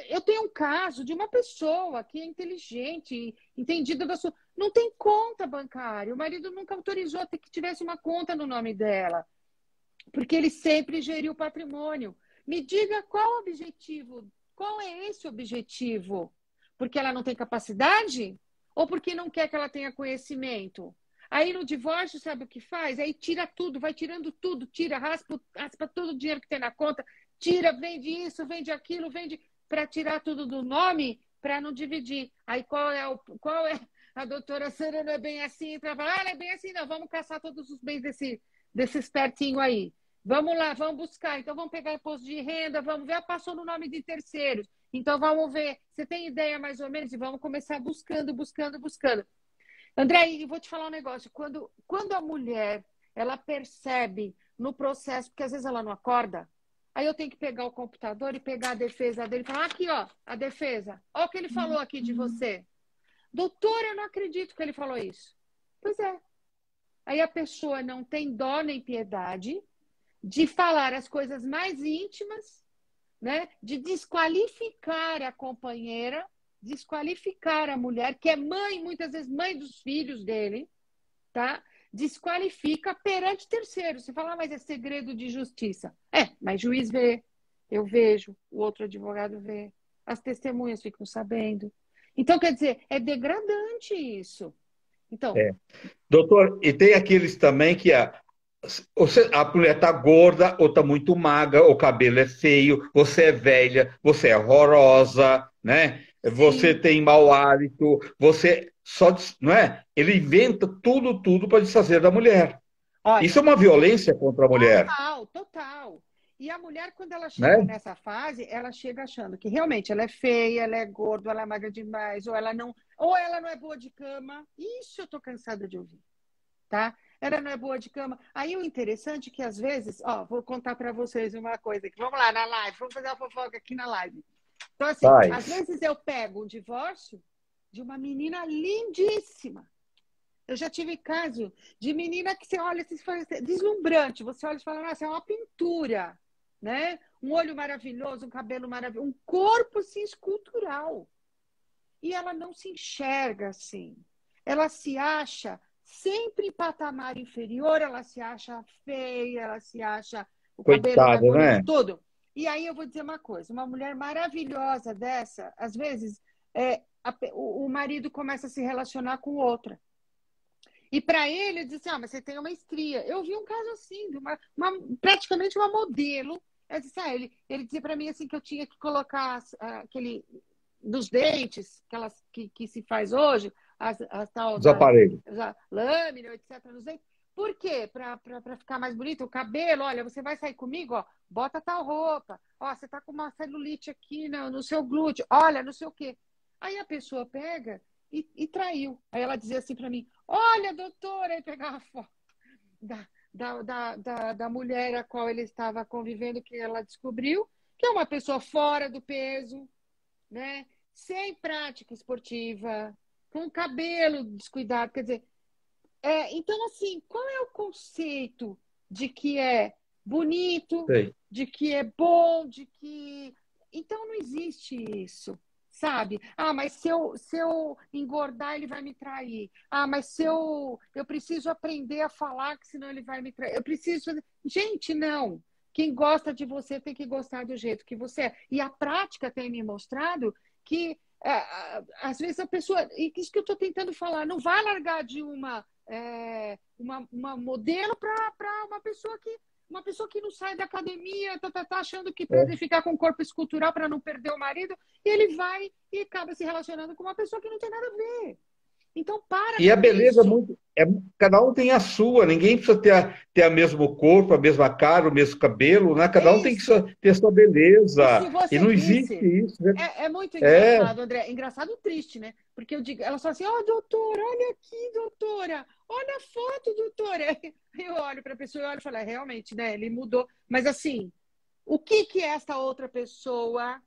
Eu tenho um caso de uma pessoa que é inteligente, entendida da sua. Não tem conta bancária. O marido nunca autorizou até que tivesse uma conta no nome dela, porque ele sempre geriu o patrimônio. Me diga qual o objetivo, qual é esse objetivo? Porque ela não tem capacidade? Ou porque não quer que ela tenha conhecimento? Aí no divórcio, sabe o que faz? Aí tira tudo, vai tirando tudo, tira, raspa todo o dinheiro que tem na conta, tira, vende isso, vende aquilo, vende para tirar tudo do nome, para não dividir. Aí qual é a doutora Sandra não é bem assim, fala, não é bem assim, não, vamos caçar todos os bens desse espertinho aí. Vamos lá, vamos buscar. Então vamos pegar imposto de renda, vamos ver, passou no nome de terceiros. Então vamos ver, você tem ideia mais ou menos? E vamos começar buscando, buscando, buscando. André, eu vou te falar um negócio. Quando a mulher, ela percebe no processo, porque às vezes ela não acorda, aí eu tenho que pegar o computador e pegar a defesa dele e falar, aqui, ó, a defesa. Olha o que ele falou aqui de você. Doutora, eu não acredito que ele falou isso. Pois é. Aí a pessoa não tem dó nem piedade de falar as coisas mais íntimas, né? De desqualificar a companheira, desqualificar a mulher, que é mãe, muitas vezes mãe dos filhos dele, tá? Desqualifica perante terceiros. Você fala, mas é segredo de justiça. Mas juiz vê, eu vejo, o outro advogado vê, as testemunhas ficam sabendo. Então, quer dizer, é degradante isso. Então, Doutor, e tem aqueles também que a mulher está gorda, ou está muito magra, o cabelo é feio, você é velha, você é horrorosa, né? Você sim. tem mau hálito, você só, não é? Ele inventa tudo para desfazer da mulher. Isso é Olha, uma violência contra a mulher, total, total. E a mulher, quando ela chega né? nessa fase, ela chega achando que realmente ela é feia, ela é gorda, ela é magra demais, ou ela não é boa de cama. Isso eu tô cansada de ouvir, tá? Ela não é boa de cama. Aí o interessante é que às vezes, vou contar para vocês uma coisa aqui. Vamos lá na live, vamos fazer uma fofoca aqui na live. Então assim, às Faz. vezes eu pego um divórcio de uma menina lindíssima. Eu já tive caso de menina que você olha, você fala, deslumbrante. Você olha e fala, nossa, é uma pintura, né? Um olho maravilhoso, um cabelo maravilhoso, um corpo assim, escultural. E ela não se enxerga assim. Ela se acha sempre em patamar inferior, ela se acha feia, ela se acha, o cabelo não é Coitada, bonito, né? tudo. E aí eu vou dizer uma coisa, uma mulher maravilhosa dessa, às vezes, o marido começa a se relacionar com outra. E para ele, diz assim, mas você tem uma estria. Eu vi um caso assim, de praticamente uma modelo. Eu disse, ele dizia para mim assim que eu tinha que colocar aquele dos dentes, aquelas que se faz hoje, as tal Os aparelhos. lâmina, etc. Nos dentes. Por quê? Para ficar mais bonito, o cabelo, olha, você vai sair comigo, ó, bota tal roupa, ó, você tá com uma celulite aqui no seu glúteo, olha, não sei o quê. Aí a pessoa pega e traiu. Aí ela dizia assim para mim, olha, doutora, aí pegava a foto da mulher a qual ele estava convivendo, que ela descobriu, que é uma pessoa fora do peso, né? Sem prática esportiva, com cabelo descuidado. Quer dizer, então, assim, qual é o conceito de que é bonito, Sei. de que é bom, de que. Então, não existe isso, sabe? Mas se eu engordar, ele vai me trair. Mas se eu preciso aprender a falar, que senão ele vai me trair. Eu preciso fazer. Gente, não. Quem gosta de você tem que gostar do jeito que você é. E a prática tem me mostrado que, às vezes, a pessoa. E isso que eu estou tentando falar, não vai largar de uma modelo para uma pessoa que não sai da academia, tá achando que para ficar com um corpo escultural para não perder o marido, e ele vai e acaba se relacionando com uma pessoa que não tem nada a ver. Então, para E a com beleza isso. cada um tem a sua, ninguém precisa ter o mesmo corpo, a mesma cara, o mesmo cabelo, né? Cada um tem que Isso. ter sua E se beleza. E você não existe visse, isso, né? é muito É, engraçado, André. Engraçado e triste, né? Porque eu digo, ela fala assim: doutora, olha aqui, doutora, olha a foto, doutora. Aí eu olho para a pessoa e olho e falo: realmente, né? Ele mudou. Mas assim, o que esta outra pessoa,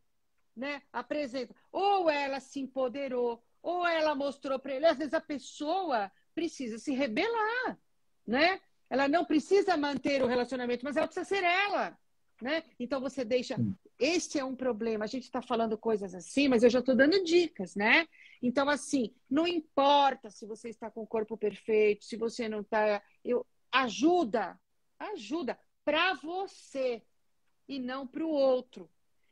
né, apresenta? Ou ela se empoderou, ou ela mostrou para ele. Às vezes a pessoa precisa se rebelar, né? Ela não precisa manter o relacionamento, mas ela precisa ser ela, né? Então você deixa esse é um problema. A gente está falando coisas assim, mas eu já estou dando dicas, né? Então, assim, não importa se você está com o corpo perfeito, se você não está. Ajuda para você e não para o outro.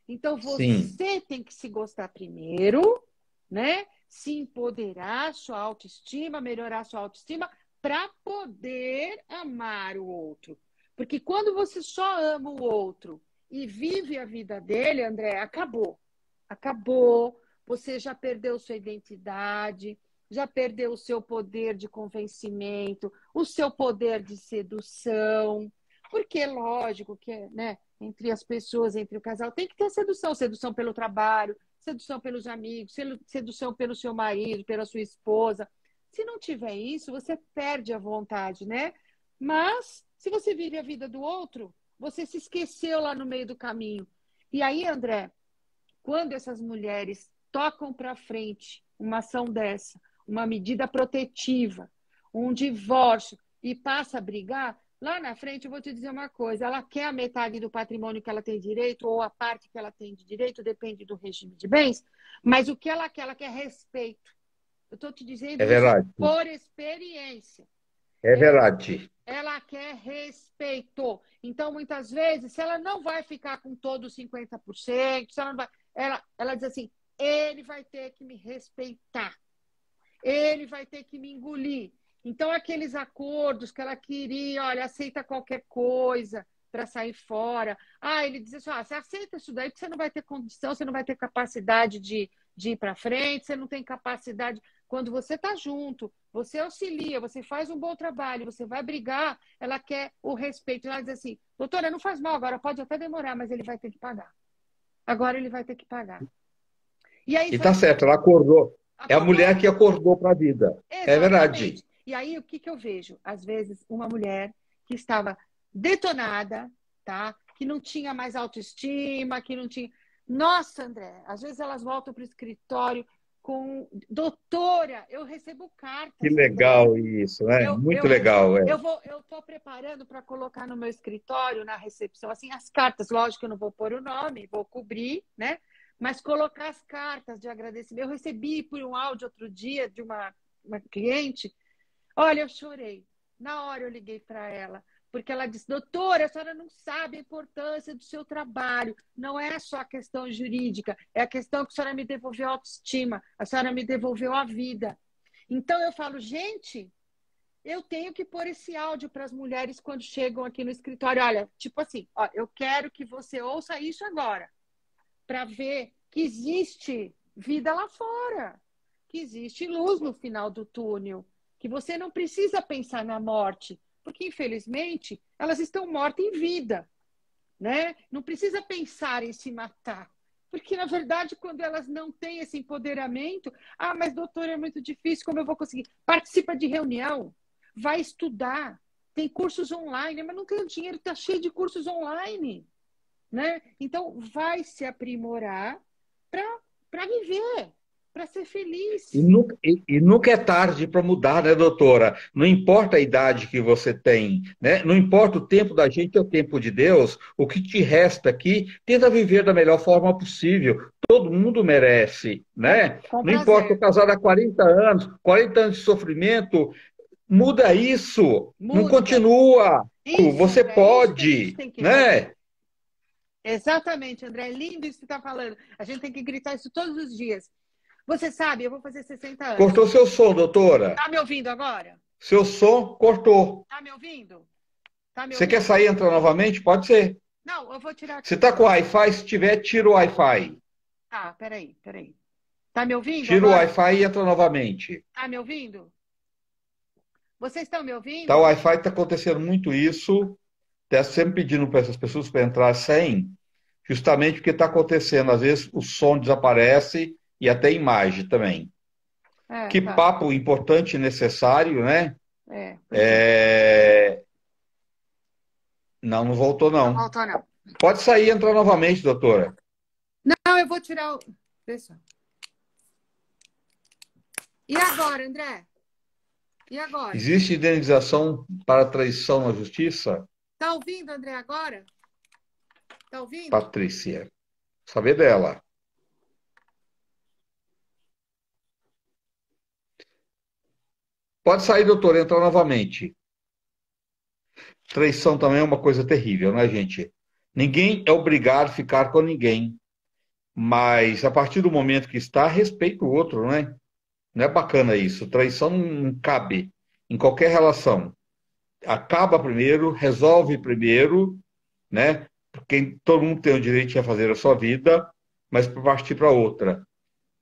Então, Sim, você tem que se gostar primeiro, né? Se empoderar, sua autoestima, melhorar sua autoestima, para poder amar o outro. Porque quando você só ama o outro e vive a vida dele, André, acabou. Acabou. Você já perdeu sua identidade, já perdeu o seu poder de convencimento, o seu poder de sedução. Porque é lógico que, né, entre as pessoas, entre o casal, tem que ter sedução, sedução pelo trabalho, sedução pelos amigos, sedução pelo seu marido, pela sua esposa. Se não tiver isso, você perde a vontade, né? Mas se você vive a vida do outro, você se esqueceu lá no meio do caminho. E aí, André, quando essas mulheres tocam para frente uma ação dessa, uma medida protetiva, um divórcio e passa a brigar, lá na frente eu vou te dizer uma coisa, ela quer a metade do patrimônio que ela tem direito ou a parte que ela tem de direito, depende do regime de bens, mas o que ela quer respeito. Eu estou te é dizendo isso verdade. por experiência. É verdade. Ela quer respeito. Então, muitas vezes, se ela não vai ficar com todos os 50%, se ela não vai, ela diz assim: ele vai ter que me respeitar, ele vai ter que me engolir. Então, aqueles acordos que ela queria, olha, aceita qualquer coisa para sair fora. Ah, ele diz assim: ah, você aceita isso daí porque você não vai ter condição, você não vai ter capacidade de ir para frente, você não tem capacidade. Quando você está junto, você auxilia, você faz um bom trabalho, você vai brigar, ela quer o respeito. Ela diz assim: doutora, não faz mal agora, pode até demorar, mas ele vai ter que pagar. Agora ele vai ter que pagar. E aí E foi tá o que certo, ela acordou. É a mulher acordou. que acordou para a vida. É verdade. Exatamente. E aí, o que que eu vejo? Às vezes, uma mulher que estava detonada, tá? Que não tinha mais autoestima, que não tinha. Nossa, André, às vezes elas voltam para o escritório com. Doutora, eu recebo Que cartas, André. legal isso, né? Eu, Muito eu, legal, é. eu estou preparando para colocar no meu escritório, na recepção, assim, as cartas. Lógico que eu não vou pôr o nome, vou cobrir, né? Mas colocar as cartas de agradecimento. Eu recebi por um áudio outro dia de uma cliente. Olha, eu chorei. Na hora eu liguei para ela, porque ela disse: doutora, a senhora não sabe a importância do seu trabalho. Não é só a questão jurídica, é a questão que a senhora me devolveu a autoestima, a senhora me devolveu a vida. Então eu falo, gente, eu tenho que pôr esse áudio para as mulheres quando chegam aqui no escritório. Olha, tipo assim, ó, eu quero que você ouça isso agora, para ver que existe vida lá fora, que existe luz no final do túnel, que você não precisa pensar na morte, porque infelizmente elas estão mortas em vida, né? Não precisa pensar em se matar. Porque, na verdade, quando elas não têm esse empoderamento, ah, mas doutor, é muito difícil, como eu vou conseguir? Participa de reunião, vai estudar, tem cursos online, mas não tem dinheiro, está cheio de cursos online, né? Então, vai se aprimorar para viver, para ser feliz. E nunca é tarde para mudar, né, doutora? Não importa a idade que você tem, né? Não importa o tempo da gente, é o tempo de Deus. O que te resta aqui, tenta viver da melhor forma possível. Todo mundo merece, né? Com Não importa, estou prazer. casado há 40 anos de sofrimento, muda isso. Não Muda. continua. Isso, Você André, é isso que a gente pode, tem que fazer. né? Exatamente, André. É lindo isso que você está falando. A gente tem que gritar isso todos os dias. Você sabe, eu vou fazer 60 anos. Cortou seu som, doutora. Tá me ouvindo agora? Seu som cortou. Tá me ouvindo? Tá me Você quer ouvindo? sair e entrar novamente? Pode ser. Não, eu vou tirar Se aqui. está com Wi-Fi, se tiver, tira o Wi-Fi. Tá, peraí. Tá me ouvindo Tira o agora? Wi-Fi e entra novamente. Tá me ouvindo? Vocês estão me Tá, o ouvindo? Wi-Fi está acontecendo muito isso. Está sempre pedindo para essas pessoas para entrar sem, justamente porque está acontecendo. Às vezes o som desaparece e até a imagem também. É, Que tá. papo importante e necessário, né? Pois é. Não, não voltou, Não não. voltou, não. Pode sair e entrar novamente, doutora. Não, eu vou tirar o. Deixa. E agora, André? E agora? Existe indenização para traição na justiça? Tá ouvindo, André, agora? Tá ouvindo? Patrícia. Saber dela. Pode sair, doutor, entrar novamente. Traição também é uma coisa terrível, né, gente? Ninguém é obrigado a ficar com ninguém, mas a partir do momento que está, respeita o outro, né? Não é bacana isso. Traição não cabe em qualquer relação. Acaba primeiro, resolve primeiro, né? Porque todo mundo tem o direito de fazer a sua vida, mas para partir para outra.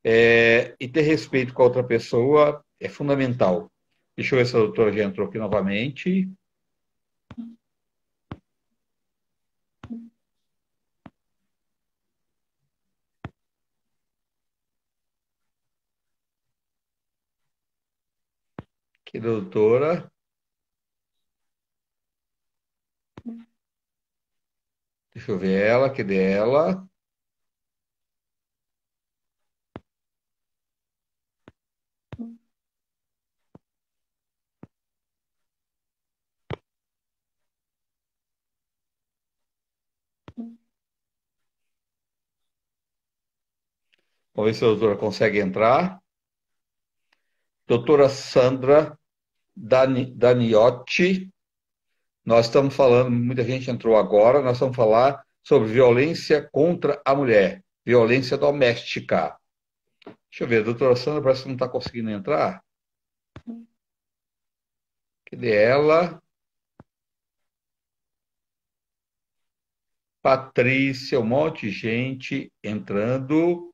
E ter respeito com a outra pessoa é fundamental. Deixa eu ver se a doutora já entrou aqui novamente. Aqui, doutora. Deixa eu ver ela, cadê ela? Vamos ver se a doutora consegue entrar. Doutora Sandra Daniotti, nós estamos falando, muita gente entrou agora, nós vamos falar sobre violência contra a mulher, violência doméstica. Deixa eu ver, a doutora Sandra parece que não está conseguindo entrar. Cadê ela? Patrícia, um monte de gente entrando.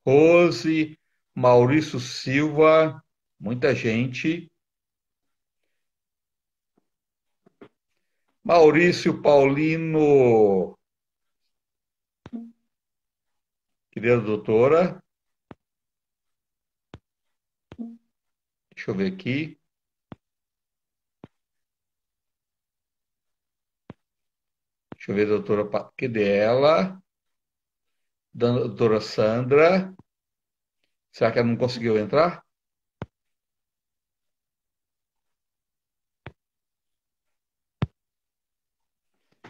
Rose, Maurício Silva, muita gente. Maurício Paulino, querida doutora. Deixa eu ver aqui. Deixa eu ver, doutora. Cadê ela? Doutora Sandra. Será que ela não conseguiu entrar?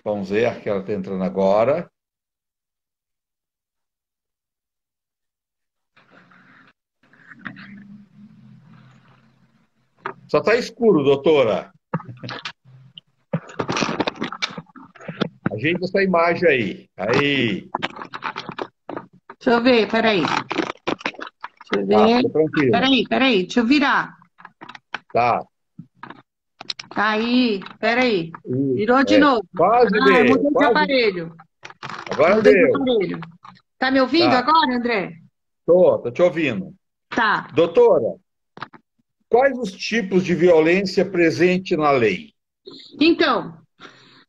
Vamos ver, acho que ela está entrando agora. Só está escuro, doutora. Ajeita essa imagem aí. Aí. Deixa eu ver, peraí. Deixa eu Tá, ver. fica tranquilo. Peraí, deixa eu virar. Tá. Aí, peraí. Isso, Virou de novo. quase Ah, eu deu, mudei de quase. aparelho. Agora Mudei de deu. aparelho. Tá me ouvindo Tá. agora, André? Tô te ouvindo. Tá. Doutora, quais os tipos de violência presente na lei? Então,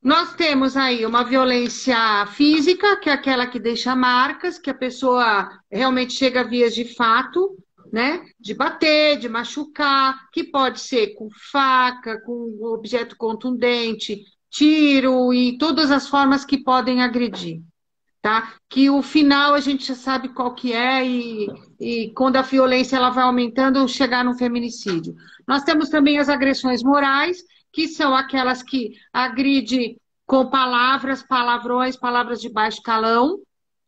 nós temos aí uma violência física, que é aquela que deixa marcas, que a pessoa realmente chega a vias de fato, né? De bater, de machucar, que pode ser com faca, com objeto contundente, tiro e todas as formas que podem agredir, tá? Que o final a gente já sabe qual que é e quando a violência ela vai aumentando, chegar no feminicídio. Nós temos também as agressões morais, que são aquelas que agride com palavras, palavrões, palavras de baixo calão,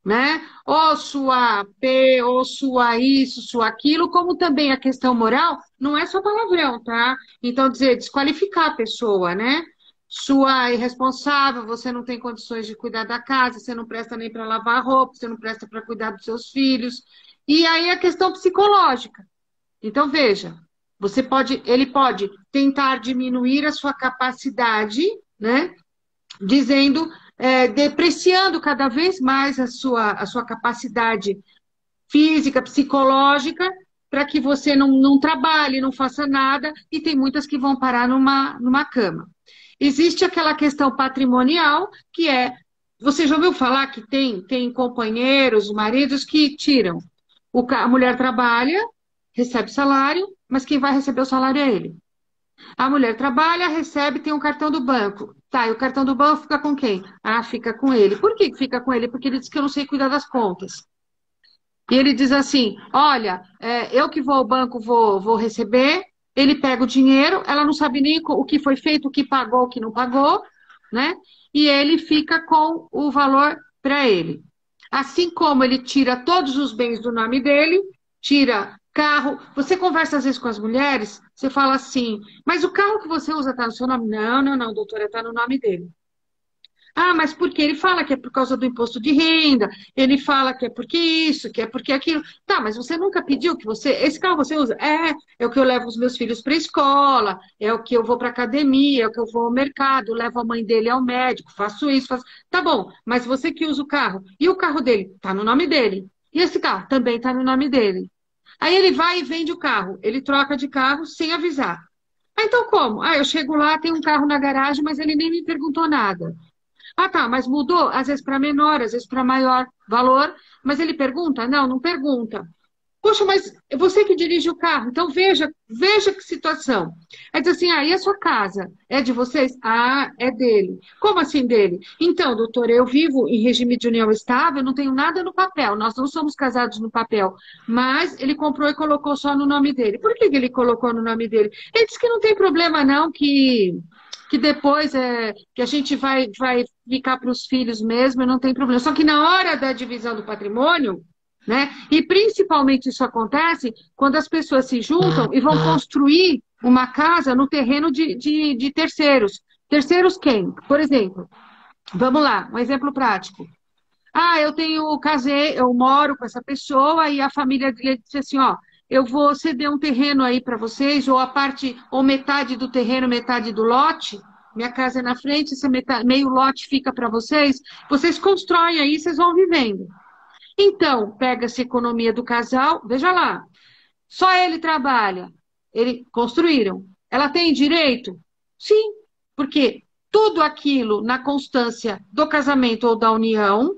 né? Ou sua P, ou sua isso, sua aquilo, como também a questão moral, não é só palavrão, tá? Então, dizer, desqualificar a pessoa, né? Sua irresponsável, você não tem condições de cuidar da casa, você não presta nem para lavar a roupa, você não presta para cuidar dos seus filhos. E aí a questão psicológica. Então, veja, ele pode tentar diminuir a sua capacidade, né? Dizendo, depreciando cada vez mais a sua capacidade física, psicológica, para que você não trabalhe, não faça nada, e tem muitas que vão parar numa cama. Existe aquela questão patrimonial, que é, você já ouviu falar que tem companheiros, maridos que tiram. A mulher trabalha, recebe salário, mas quem vai receber o salário é ele. A mulher trabalha, recebe, tem um cartão do banco. Tá, e o cartão do banco fica com quem? Ah, fica com ele. Por que fica com ele? Porque ele diz que eu não sei cuidar das contas. E ele diz assim: olha, eu que vou ao banco vou receber. Ele pega o dinheiro, ela não sabe nem o que foi feito, o que pagou, o que não pagou, né? E ele fica com o valor para ele. Assim como ele tira todos os bens do nome dele, tira carro. Você conversa às vezes com as mulheres, você fala assim, mas o carro que você usa está no seu nome? Não, não, não, doutora, está no nome dele. Ah, mas por quê? Ele fala que é por causa do imposto de renda, ele fala que é porque isso, que é porque aquilo. Tá, mas você nunca pediu que você. Esse carro você usa? É o que eu levo os meus filhos para a escola, é o que eu vou para academia, é o que eu vou ao mercado, levo a mãe dele ao médico, faço isso, faço. Tá bom, mas você que usa o carro, e o carro dele? Tá no nome dele. E esse carro também tá no nome dele. Aí ele vai e vende o carro, ele troca de carro sem avisar. Ah, então como? Ah, eu chego lá, tem um carro na garagem, mas ele nem me perguntou nada. Ah, tá, mas mudou, às vezes para menor, às vezes para maior valor, mas ele pergunta? Não, não pergunta. Poxa, mas é você que dirige o carro, então veja que situação. Aí diz assim, ah, e a sua casa? É de vocês? Ah, é dele. Como assim dele? Então, doutor, eu vivo em regime de união estável, não tenho nada no papel, nós não somos casados no papel, mas ele comprou e colocou só no nome dele. Por que que ele colocou no nome dele? Ele disse que não tem problema não, que depois que a gente vai ficar para os filhos mesmo, não tem problema. Só que na hora da divisão do patrimônio, né? E principalmente isso acontece quando as pessoas se juntam e vão construir uma casa no terreno de terceiros. Terceiros quem? Por exemplo, vamos lá, um exemplo prático. Ah, casei, eu moro com essa pessoa e a família dele disse assim, ó, eu vou ceder um terreno aí para vocês, ou a parte, ou metade do terreno, metade do lote. Minha casa é na frente, essa metade, meio lote fica para vocês. Vocês constroem aí, vocês vão vivendo. Então, pega-se a economia do casal, veja lá, só ele trabalha, eles construíram. Ela tem direito? Sim, porque tudo aquilo na constância do casamento ou da união,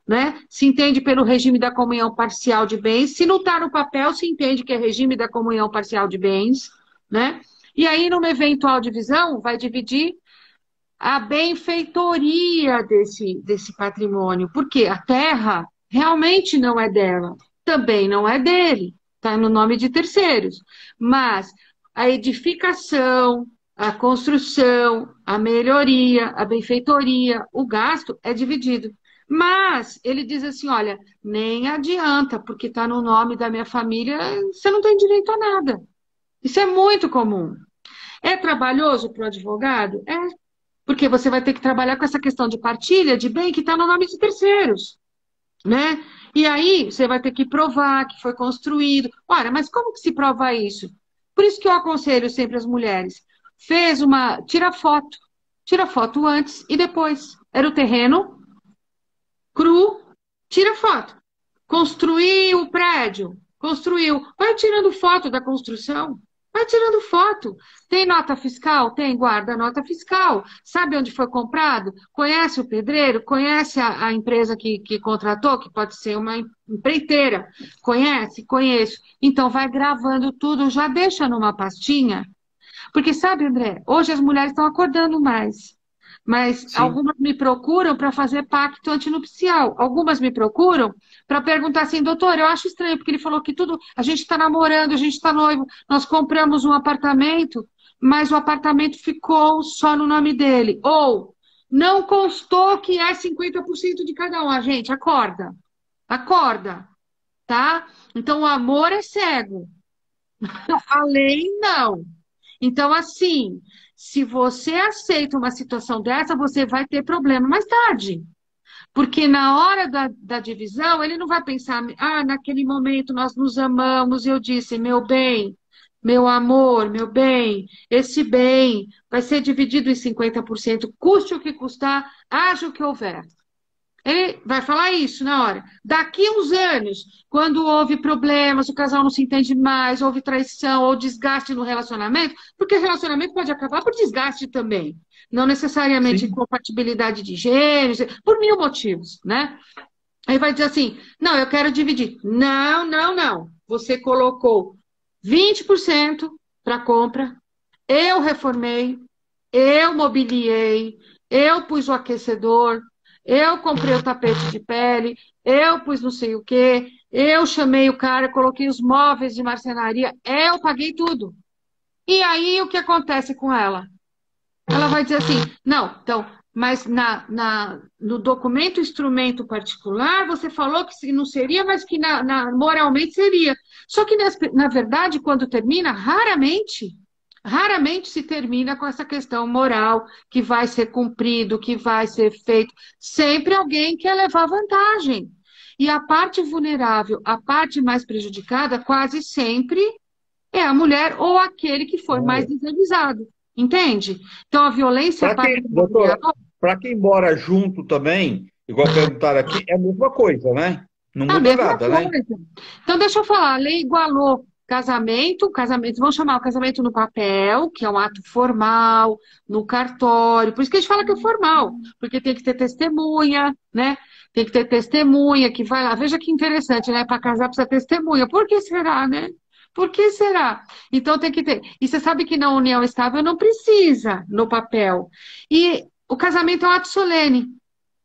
né, se entende pelo regime da comunhão parcial de bens. Se não está no papel, se entende que é regime da comunhão parcial de bens, né? E aí, numa eventual divisão, vai dividir a benfeitoria desse patrimônio, porque a terra realmente não é dela, também não é dele, está no nome de terceiros. Mas a edificação, a construção, a melhoria, a benfeitoria, o gasto é dividido. Mas ele diz assim: olha, nem adianta, porque está no nome da minha família, você não tem direito a nada. Isso é muito comum. É trabalhoso para o advogado? É, porque você vai ter que trabalhar com essa questão de partilha de bem que está no nome de terceiros, né? E aí você vai ter que provar que foi construído. Ora, mas como que se prova isso? Por isso que eu aconselho sempre as mulheres. Tira foto antes e depois. Era o terreno cru, tira foto. Construiu o prédio, construiu. Vai tirando foto da construção. Vai tirando foto. Tem nota fiscal? Tem, guarda a nota fiscal. Sabe onde foi comprado? Conhece o pedreiro? Conhece a empresa que contratou, que pode ser uma empreiteira? Conhece? Conheço. Então vai gravando tudo, já deixa numa pastinha. Porque sabe, André, hoje as mulheres estão acordando mais. Mas Sim. algumas me procuram para fazer pacto antinupcial. Algumas me procuram para perguntar assim, doutor, eu acho estranho, porque ele falou que tudo, a gente está namorando, a gente está noivo, nós compramos um apartamento, mas o apartamento ficou só no nome dele. Ou não constou que é 50% de cada um. A gente, acorda, acorda, tá? Então o amor é cego, a lei não. Então, assim, se você aceita uma situação dessa, você vai ter problema mais tarde. Porque na hora da divisão, ele não vai pensar, ah, naquele momento nós nos amamos, e eu disse, meu bem, meu amor, meu bem, esse bem vai ser dividido em 50%, custe o que custar, haja o que houver. Ele vai falar isso na hora. Daqui uns anos, quando houve problemas, o casal não se entende mais, houve traição ou desgaste no relacionamento, porque relacionamento pode acabar por desgaste também. Não necessariamente Sim. incompatibilidade de gêneros, por mil motivos, né? Aí vai dizer assim: não, eu quero dividir. Não, não, não. Você colocou 20% para compra, eu reformei, eu mobiliei, eu pus o aquecedor, eu comprei o tapete de pele, eu pus não sei o quê, eu chamei o cara, coloquei os móveis de marcenaria, eu paguei tudo. E aí o que acontece com ela? Ela vai dizer assim: não, então Mas no documento instrumento particular, você falou que não seria, mas que moralmente seria. Só que, na verdade, quando termina, raramente se termina com essa questão moral que vai ser cumprido, que vai ser feito. Sempre alguém quer levar vantagem. E a parte vulnerável, a parte mais prejudicada, quase sempre é a mulher ou aquele que foi mais desavisado. Entende? Então, a violência Para quem, doutora, patrimonial para quem mora junto também, igual perguntaram aqui, é a mesma coisa, né? Não é a muda mesma nada, né? coisa. Então, deixa eu falar, a lei igualou casamento, vamos chamar o casamento no papel, que é um ato formal, no cartório. Por isso que a gente fala que é formal, porque tem que ter testemunha, né? Tem que ter testemunha que vai lá. Veja que interessante, né? Para casar precisa testemunha. Por que será, né? Por que será? Então tem que ter. E você sabe que na união estável não precisa no papel. E o casamento é um ato solene.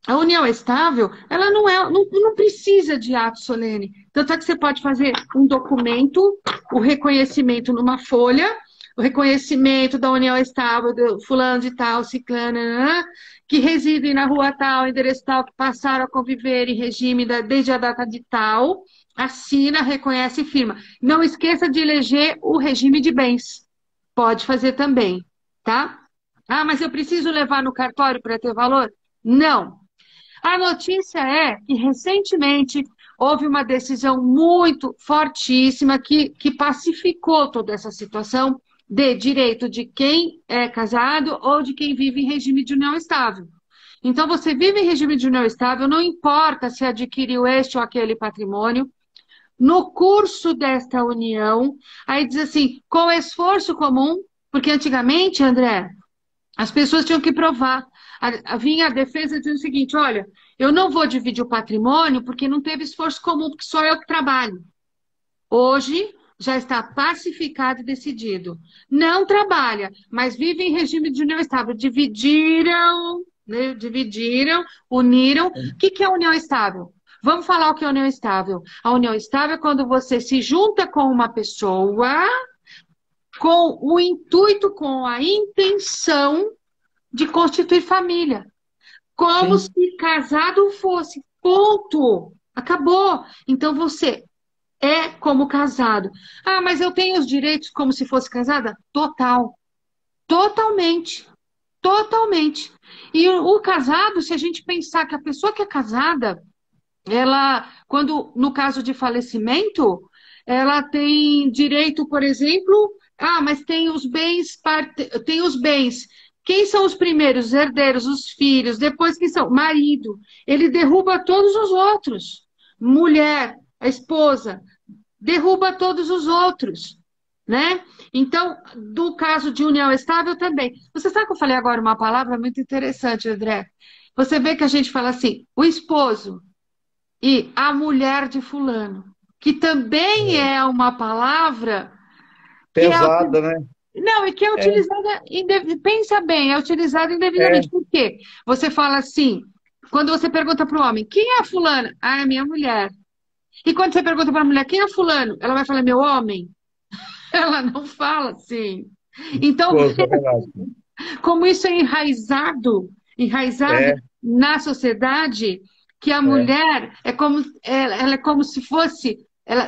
A união estável, ela não precisa de ato solene. Tanto é que você pode fazer um documento, o reconhecimento numa folha, o reconhecimento da união estável do fulano de tal, ciclano, que residem na rua tal, endereço tal, que passaram a conviver em regime desde a data de tal, assina, reconhece e firma. Não esqueça de eleger o regime de bens. Pode fazer também, tá? Ah, mas eu preciso levar no cartório para ter valor? Não. A notícia é que recentemente houve uma decisão muito fortíssima que pacificou toda essa situação de direito de quem é casado ou de quem vive em regime de união estável. Então, você vive em regime de união estável, não importa se adquiriu este ou aquele patrimônio, no curso desta união, aí diz assim, com esforço comum, porque antigamente, André, as pessoas tinham que provar. Vinha a defesa dizendo o seguinte: olha, eu não vou dividir o patrimônio porque não teve esforço comum, porque só eu que trabalho. Hoje já está pacificado e decidido. Não trabalha, mas vive em regime de união estável. Dividiram, né? Dividiram, uniram. O que é união estável? Vamos falar o que é união estável. A união estável é quando você se junta com uma pessoa com o intuito, com a intenção de constituir família. Como Sim. se casado fosse. Ponto. Acabou. Então você é como casado. Ah, mas eu tenho os direitos como se fosse casada? Total. Totalmente. Totalmente. E o casado, se a gente pensar que a pessoa que é casada, ela, quando, no caso de falecimento, ela tem direito, por exemplo, mas tem os bens, tem os bens. Quem são os primeiros? Os herdeiros, os filhos, depois quem são? Marido. Ele derruba todos os outros. Mulher, a esposa, derruba todos os outros, né? Então, do caso de união estável também. Você sabe que eu falei agora uma palavra muito interessante, André? Você vê que a gente fala assim, o esposo e a mulher de fulano, que também É. é uma palavra que é, Pesada, né? não, e que é É, utilizada, pensa bem, é utilizada indevidamente. é. Por quê? Você fala assim, quando você pergunta para o homem, quem é a fulana? Ah, é minha mulher. E quando você pergunta para a mulher, quem é fulano? Ela vai falar, meu homem. Ela não fala assim. Então, Esposa, é verdade. como isso é enraizado É, na sociedade, que a é, mulher ela é como se fosse,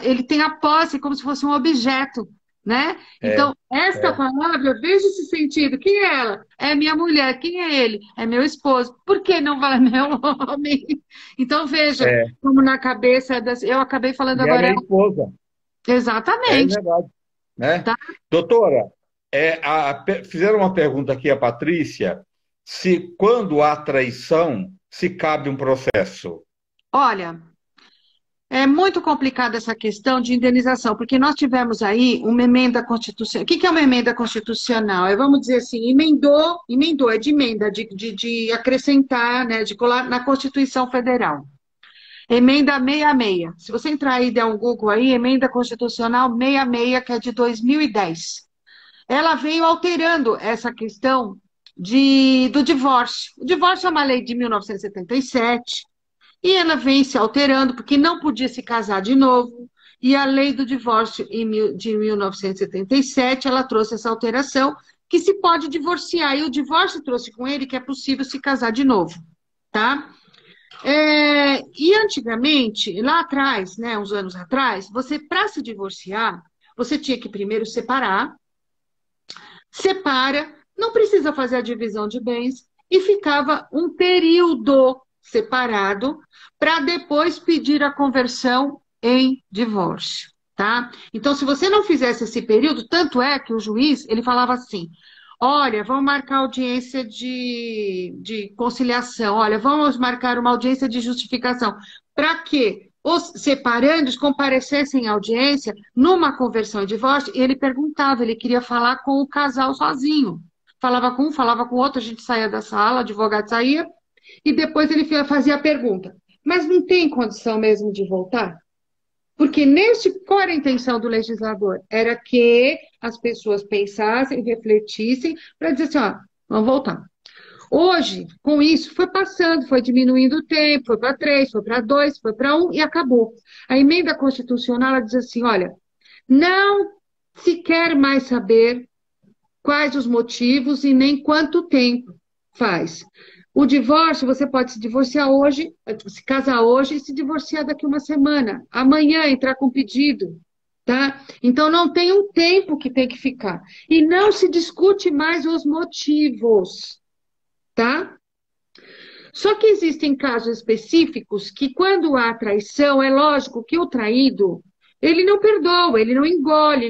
ele tem a posse como se fosse um objeto, né? é, Então, esta é, palavra, veja esse sentido. Quem é ela? É minha mulher. Quem é ele? É meu esposo. Por que não fala meu homem? Então, veja é. como na cabeça das... Eu acabei falando E ela agora é esposa. É exatamente, verdade, né? tá? Doutora, fizeram uma pergunta aqui a Patrícia, se quando há traição, se cabe um processo. Olha, é muito complicada essa questão de indenização, porque nós tivemos aí uma emenda constitucional. O que é uma emenda constitucional? É, vamos dizer assim, emendou, é de emenda, de acrescentar, né, de colar na Constituição Federal. Emenda 66. Se você entrar aí e der um Google aí, emenda constitucional 66, que é de 2010. Ela veio alterando essa questão do divórcio. O divórcio é uma lei de 1977, e ela vem se alterando, porque não podia se casar de novo. E a lei do divórcio de 1977, ela trouxe essa alteração, que se pode divorciar. E o divórcio trouxe com ele que é possível se casar de novo, tá? E antigamente, lá atrás, né, uns anos atrás, você, para se divorciar, você tinha que primeiro separar, separa, não precisa fazer a divisão de bens, e ficava um período separado para depois pedir a conversão em divórcio, tá? Então, se você não fizesse esse período, tanto é que o juiz, ele falava assim, olha, vamos marcar audiência de conciliação, olha, vamos marcar uma audiência de justificação, para que os separandos comparecessem à audiência numa conversão e divórcio, e ele perguntava, ele queria falar com o casal sozinho. Falava com um, falava com o outro, a gente saía da sala, o advogado saía, e depois ele fazia a pergunta. Mas não tem condição mesmo de voltar? Porque qual era a intenção do legislador? Era que as pessoas pensassem, refletissem, para dizer assim, ó, vamos voltar. Hoje, com isso, foi passando, foi diminuindo o tempo, foi para 3, foi para 2, foi para 1 e acabou. A emenda constitucional ela diz assim, olha, não se quer mais saber quais os motivos e nem quanto tempo faz. O divórcio, você pode se divorciar hoje, se casar hoje e se divorciar daqui uma semana. Amanhã entrar com pedido, tá? Então não tem um tempo que tem que ficar. E não se discute mais os motivos, tá? Só que existem casos específicos que quando há traição, é lógico que o traído ele não perdoa, ele não engole,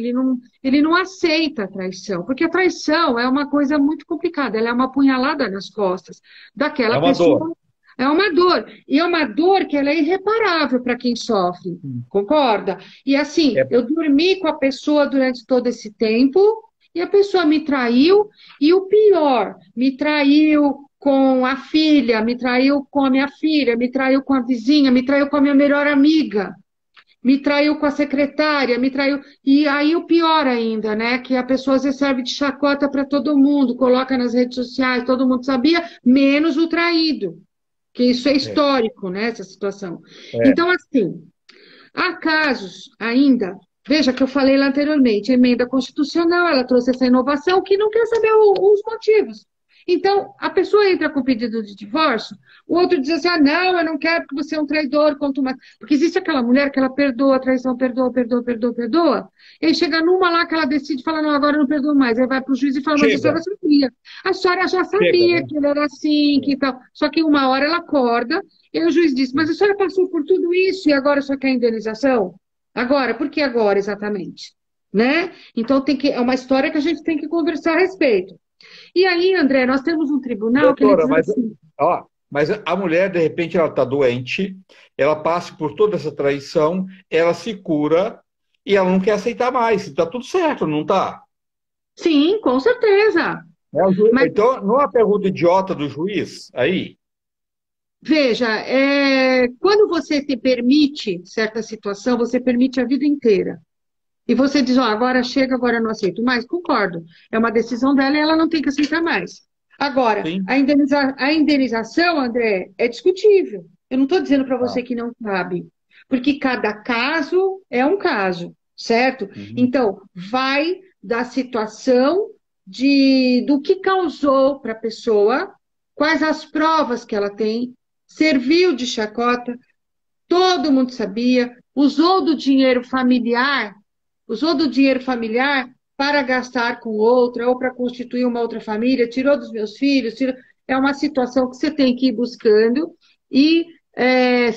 ele não aceita a traição, porque a traição é uma coisa muito complicada, ela é uma punhalada nas costas É daquela uma dor. pessoa. É uma dor, e é uma dor que ela é irreparável para quem sofre, concorda? E assim, É, eu dormi com a pessoa durante todo esse tempo, e a pessoa me traiu, e o pior, me traiu com a filha, me traiu com a minha filha, me traiu com a vizinha, me traiu com a minha melhor amiga me traiu com a secretária, me traiu. E aí o pior ainda, né? Que a pessoa às vezes serve de chacota para todo mundo, coloca nas redes sociais, todo mundo sabia, menos o traído. Que isso é é, histórico, né? Essa situação. é. Então, assim, há casos ainda. Veja que eu falei lá anteriormente, a emenda constitucional, ela trouxe essa inovação que não quer saber os motivos. Então, a pessoa entra com pedido de divórcio, o outro diz assim, ah, não, eu não quero porque você é um traidor, quanto mais... Porque existe aquela mulher que ela perdoa a traição, perdoa, perdoa, perdoa, perdoa, e aí chega numa lá que ela decide, fala, não, agora eu não perdoo mais, aí vai para o juiz e fala, mas a Chega, senhora sabia, a senhora já chega, sabia né? que ele era assim, que tal, só que uma hora ela acorda, e aí o juiz diz, mas a senhora passou por tudo isso e agora só quer indenização? Agora, por que agora exatamente? Né? Então é uma história que a gente tem que conversar a respeito. E aí, André, nós temos um tribunal que ele Doutora, diz mas, assim, ó, mas a mulher, de repente, ela está doente, ela passa por toda essa traição, ela se cura e ela não quer aceitar mais. Está tudo certo, não está? sim, com certeza. Mas Então, não é uma pergunta idiota do juiz aí? veja, quando você te permite certa situação, você permite a vida inteira. E você diz, ó, agora chega, agora eu não aceito mais. Concordo. É uma decisão dela e ela não tem que aceitar mais. Agora, Sim. a indenização, André, é discutível. Eu não estou dizendo para Tá. você que não cabe, porque cada caso é um caso, certo? Uhum. Então, vai da situação do que causou para a pessoa, quais as provas que ela tem, serviu de chacota, todo mundo sabia, usou do dinheiro familiar para gastar com outra ou para constituir uma outra família, tirou dos meus filhos, é uma situação que você tem que ir buscando e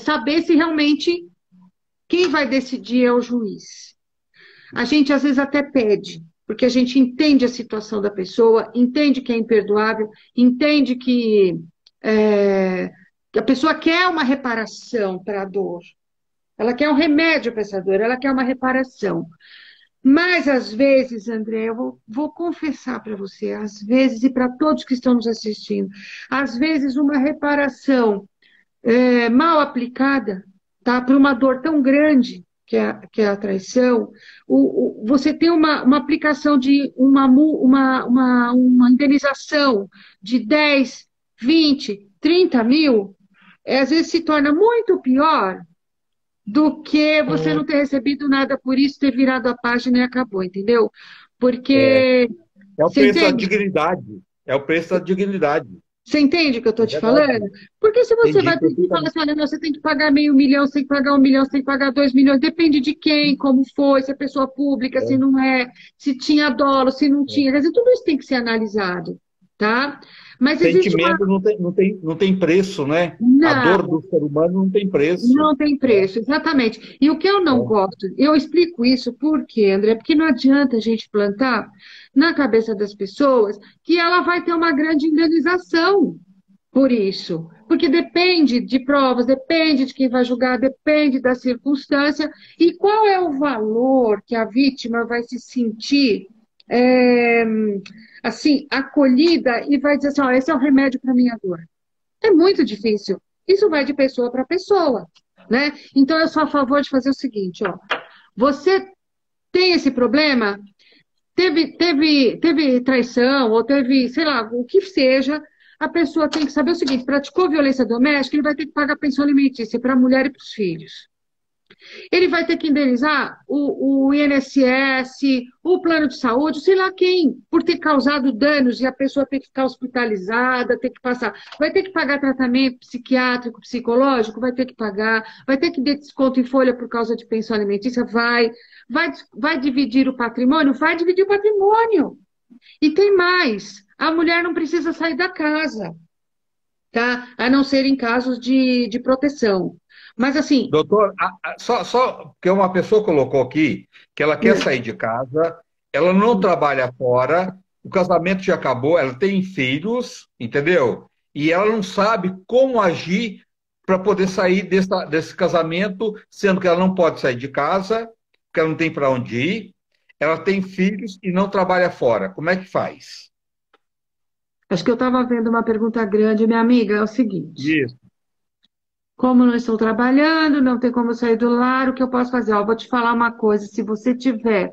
saber se realmente quem vai decidir é o juiz. A gente às vezes até pede, porque a gente entende a situação da pessoa, entende que é imperdoável, entende que a pessoa quer uma reparação para a dor. Ela quer um remédio para essa dor, ela quer uma reparação. Mas, às vezes, André, eu vou confessar para você, às vezes, e para todos que estão nos assistindo, às vezes uma reparação mal aplicada, tá, para uma dor tão grande que é a traição, você tem uma aplicação de uma indenização de 10, 20, 30 mil, às vezes se torna muito pior do que você não ter recebido nada por isso, ter virado a página e acabou, entendeu? É, Porque É o Você preço da entende? dignidade. É o preço da dignidade. Você entende o que eu estou É te verdade. falando? Porque se você Entendi vai pedir e falar perfeitamente. assim, olha, não, você tem que pagar meio milhão, você tem que pagar 1 milhão, você tem que pagar 2 milhões, depende de quem, como foi, se é pessoa pública, se É, não é, se tinha dolo, se não é. tinha, quer dizer, tudo isso tem que ser analisado, tá? Mas existe uma... Sentimento não tem preço, né? A dor Não, do ser humano não tem preço. não tem preço, exatamente. E o que eu não É, gosto, eu explico isso por quê, André? Porque não adianta a gente plantar na cabeça das pessoas que ela vai ter uma grande indenização por isso. Porque depende de provas, depende de quem vai julgar, depende da circunstância. E qual é o valor que a vítima vai se sentir, é, assim, acolhida e vai dizer assim: ó, esse é o remédio para minha dor? É muito difícil. Isso vai de pessoa para pessoa, né? Então, eu sou a favor de fazer o seguinte, ó. Você tem esse problema? Teve traição, ou teve, sei lá, o que seja, a pessoa tem que saber o seguinte: praticou violência doméstica, ele vai ter que pagar pensão alimentícia para a mulher e para os filhos. Ele vai ter que indenizar o INSS, o plano de saúde, sei lá quem, por ter causado danos e a pessoa ter que ficar hospitalizada, ter que passar. Vai ter que pagar tratamento psiquiátrico, psicológico, vai ter que pagar, vai ter que ter desconto em folha por causa de pensão alimentícia, vai dividir o patrimônio? Vai dividir o patrimônio. E tem mais, a mulher não precisa sair da casa, tá? A não ser em casos de proteção. Mas assim, doutor, só porque uma pessoa colocou aqui que ela quer sair de casa, ela não trabalha fora, o casamento já acabou, ela tem filhos, entendeu? E ela não sabe como agir para poder sair desse casamento, sendo que ela não pode sair de casa, porque ela não tem para onde ir, ela tem filhos e não trabalha fora. Como é que faz? acho que eu estava vendo uma pergunta grande, minha amiga, é o seguinte: Isso. como não estou trabalhando, não tem como sair do lar, o que eu posso fazer? Ó, vou te falar uma coisa: se você tiver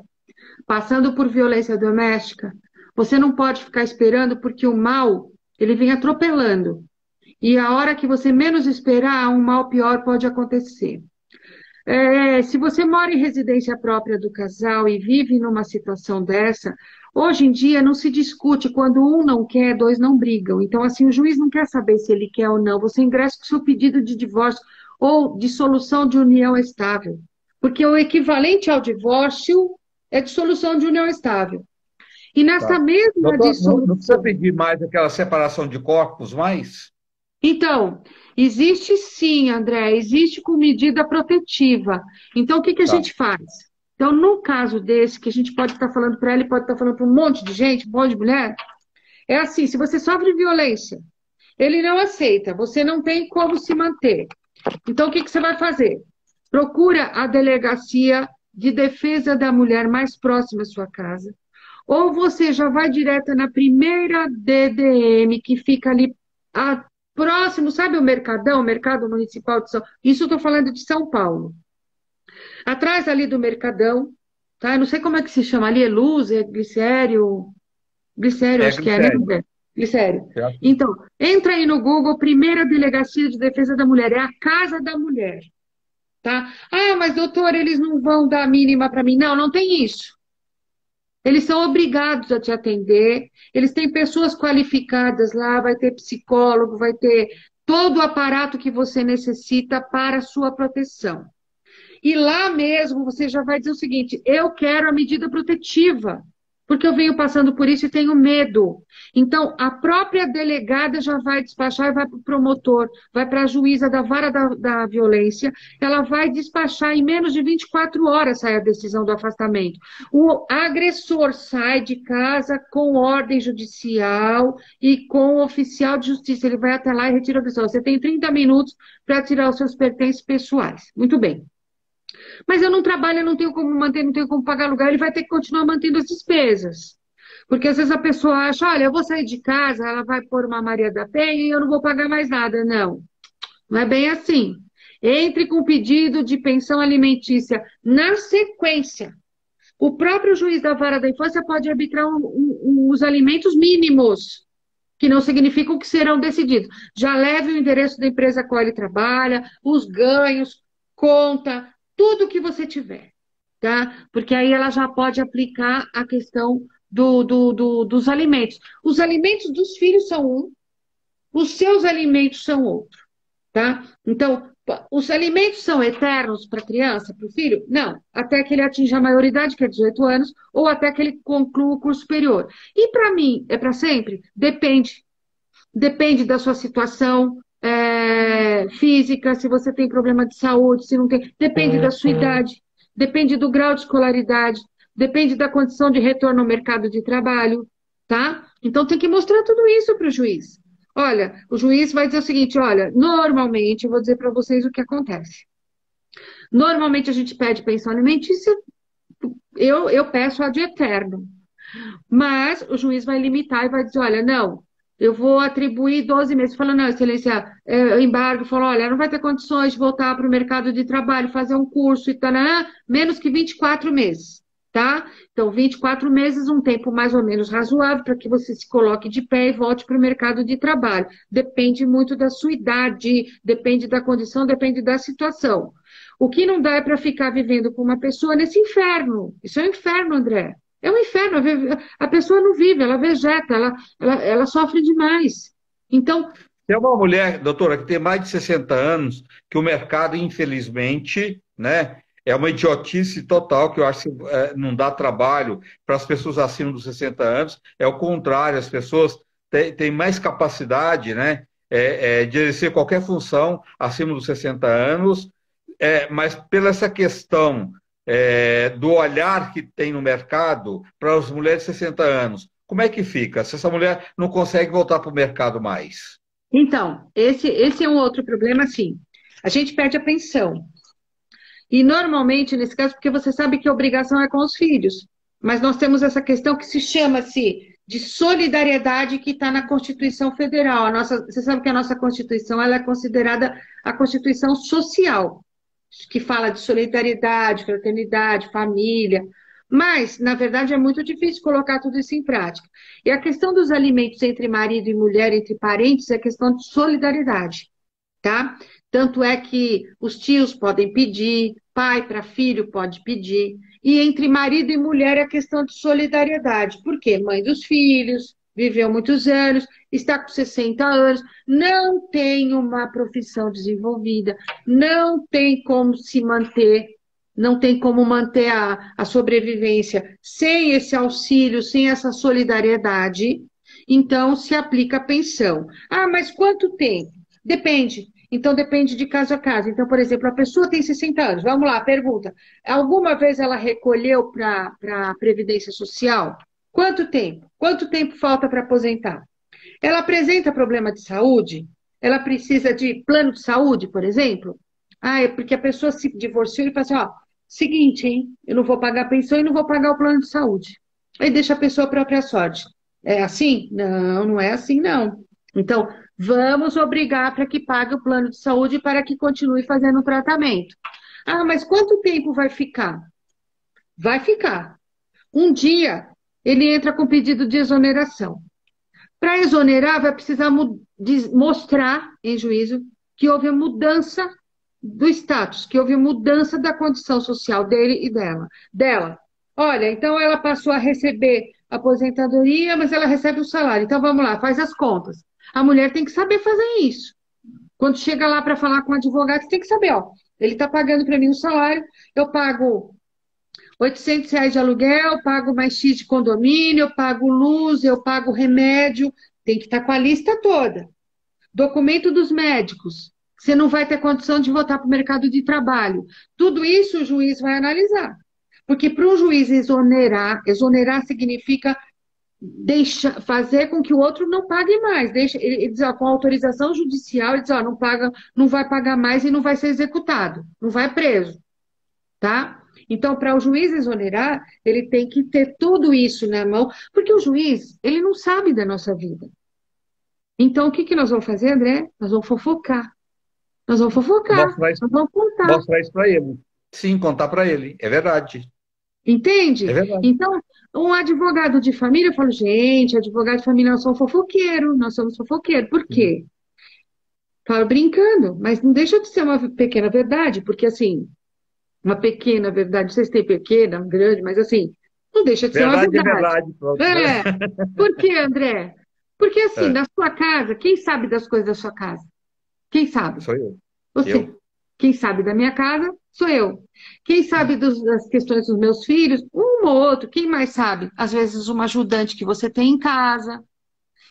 passando por violência doméstica, você não pode ficar esperando porque o mal, ele vem atropelando. E a hora que você menos esperar, um mal pior pode acontecer. Se você mora em residência própria do casal e vive numa situação dessa, hoje em dia não se discute quando um não quer, dois não brigam. Então, assim, o juiz não quer saber se ele quer ou não. Você ingressa com o seu pedido de divórcio ou de solução de união estável. Porque o equivalente ao divórcio é dissolução de união estável. E nessa Tá. mesma Doutor, não precisa dissolução. pedir mais aquela separação de corpos mais? Então, existe sim, André, existe com medida protetiva. Então, o que que a Tá. gente faz? Então, no caso desse, que a gente pode estar falando para ela e pode estar falando para um monte de gente, um monte de mulher, é assim: se você sofre violência, ele não aceita, você não tem como se manter. Então, o que que você vai fazer? Procura a delegacia de defesa da mulher mais próxima à sua casa, ou você já vai direto na primeira DDM, que fica ali a- próximo, sabe o Mercadão, Mercado Municipal de São Paulo? Isso eu estou falando de São Paulo. Atrás ali do Mercadão, tá? Eu não sei como é que se chama ali, é luz, é glicério, glicério, É acho que é, né, glicério. André? Glicério. Certo? Então, entra aí no Google, primeira delegacia de defesa da mulher, é a Casa da Mulher, tá? Ah, mas doutor, eles não vão dar a mínima para mim. Não, não tem isso. Eles são obrigados a te atender, eles têm pessoas qualificadas lá, vai ter psicólogo, vai ter todo o aparato que você necessita para a sua proteção. E lá mesmo você já vai dizer o seguinte: eu quero a medida protetiva, porque eu venho passando por isso e tenho medo. Então, a própria delegada já vai despachar e vai para o promotor, vai para a juíza da vara da violência, ela vai despachar em menos de 24 horas sai a decisão do afastamento. O agressor sai de casa com ordem judicial e com o oficial de justiça. Ele vai até lá e retira a decisão. Você tem 30 minutos para tirar os seus pertences pessoais. Muito bem. Mas eu não trabalho, eu não tenho como manter, não tenho como pagar aluguel, ele vai ter que continuar mantendo as despesas. Porque às vezes a pessoa acha, olha, eu vou sair de casa, ela vai pôr uma Maria da Penha e eu não vou pagar mais nada. Não, não é bem assim. Entre com pedido de pensão alimentícia na sequência. O próprio juiz da vara da infância pode arbitrar os alimentos mínimos, que não significam que serão decididos. Já leve o endereço da empresa a qual ele trabalha, os ganhos, conta, tudo que você tiver, tá? Porque aí ela já pode aplicar a questão dos alimentos. Os alimentos dos filhos são um, os seus alimentos são outro, tá? Então, os alimentos são eternos para a criança, para o filho? Não, até que ele atinja a maioridade, que é 18 anos, ou até que ele conclua o curso superior. E para mim, é para sempre? Depende. Depende da sua situação física, se você tem problema de saúde, se não tem. Depende da sua idade, depende do grau de escolaridade, depende da condição de retorno ao mercado de trabalho, tá? Então tem que mostrar tudo isso para o juiz. Olha, o juiz vai dizer o seguinte: olha, normalmente, eu vou dizer para vocês o que acontece. Normalmente a gente pede pensão alimentícia, eu peço a de eterno. Mas o juiz vai limitar e vai dizer, olha, não, eu vou atribuir 12 meses. Fala, não, excelência, embargo, falou, olha, não vai ter condições de voltar para o mercado de trabalho, fazer um curso e tal, menos que 24 meses, tá? Então, 24 meses, um tempo mais ou menos razoável para que você se coloque de pé e volte para o mercado de trabalho. Depende muito da sua idade, depende da condição, depende da situação. O que não dá é para ficar vivendo com uma pessoa nesse inferno. Isso é um inferno, André. É um inferno. A pessoa não vive, ela vegeta, ela sofre demais. Então, Tem uma mulher, doutora, que tem mais de 60 anos, que o mercado, infelizmente, né, é uma idiotice total, que eu acho que não dá trabalho para as pessoas acima dos 60 anos. É o contrário, as pessoas têm mais capacidade, né, de exercer qualquer função acima dos 60 anos, mas pela essa questão do olhar que tem no mercado para as mulheres de 60 anos, como é que fica se essa mulher não consegue voltar para o mercado mais? então, esse é um outro problema, sim. A gente perde a pensão. E normalmente, nesse caso, porque você sabe que a obrigação é com os filhos. Mas nós temos essa questão que se chama-se de solidariedade que está na Constituição Federal. Você sabe que a nossa Constituição ela é considerada a Constituição social, que fala de solidariedade, fraternidade, família. Mas, na verdade, é muito difícil colocar tudo isso em prática. E a questão dos alimentos entre marido e mulher, entre parentes, é questão de solidariedade, tá? Tanto é que os tios podem pedir, pai para filho pode pedir, e entre marido e mulher é questão de solidariedade. Por quê? Mãe dos filhos, viveu muitos anos, está com 60 anos, não tem uma profissão desenvolvida, não tem como se manter, não tem como manter a sobrevivência sem esse auxílio, sem essa solidariedade, então se aplica a pensão. Ah, mas quanto tempo? Depende. Então, depende de caso a caso. Então, por exemplo, a pessoa tem 60 anos. Vamos lá, pergunta. Alguma vez ela recolheu para a Previdência Social? Quanto tempo? Quanto tempo falta para aposentar? Ela apresenta problema de saúde? Ela precisa de plano de saúde, por exemplo? Ah, é porque a pessoa se divorciou e fala assim, ó, seguinte, hein? Eu não vou pagar a pensão e não vou pagar o plano de saúde. Aí deixa a pessoa à própria sorte. É assim? Não, não é assim, não. Então, vamos obrigar para que pague o plano de saúde para que continue fazendo o tratamento. Ah, mas quanto tempo vai ficar? Vai ficar. Um dia ele entra com pedido de exoneração. Para exonerar, vai precisar mostrar em juízo que houve mudança do status, que houve mudança da condição social dele e dela. Olha, então ela passou a receber aposentadoria, mas ela recebe o salário. Então vamos lá, faz as contas. A mulher tem que saber fazer isso. Quando chega lá para falar com o advogado, você tem que saber, ó, ele está pagando para mim um salário, eu pago R$ 800 de aluguel, pago mais X de condomínio, eu pago luz, eu pago remédio, tem que estar com a lista toda. Documento dos médicos, você não vai ter condição de voltar para o mercado de trabalho. Tudo isso o juiz vai analisar. Porque para um juiz exonerar significa fazer com que o outro não pague mais. Ele diz, ó, com autorização judicial, ele diz, ó, não paga, não vai pagar mais e não vai ser executado, não vai preso, tá? Então, para o juiz exonerar, ele tem que ter tudo isso na mão, porque o juiz, ele não sabe da nossa vida. Então, o que que nós vamos fazer, André? Nós vamos fofocar. Nós vamos fofocar, Mostrar isso, nós vamos contar. mostrar isso para ele. Sim, contar para ele. É verdade. É Entende? verdade. Então, um advogado de família, eu falo, gente, advogado de família, nós somos fofoqueiros, nós somos fofoqueiros. Por quê? Falo brincando, mas não deixa de ser uma pequena verdade, porque assim, uma pequena verdade, não sei se tem pequena, grande, mas assim, Não deixa de ser uma Verdade é verdade. verdade, pronto, né? É. Por quê, André? Porque assim, É, na sua casa, quem sabe das coisas da sua casa? Quem sabe? sou eu. Você. Eu. Quem sabe da minha casa sou eu. Quem sabe das questões dos meus filhos? Um ou outro. Quem mais sabe? Às vezes, uma ajudante que você tem em casa,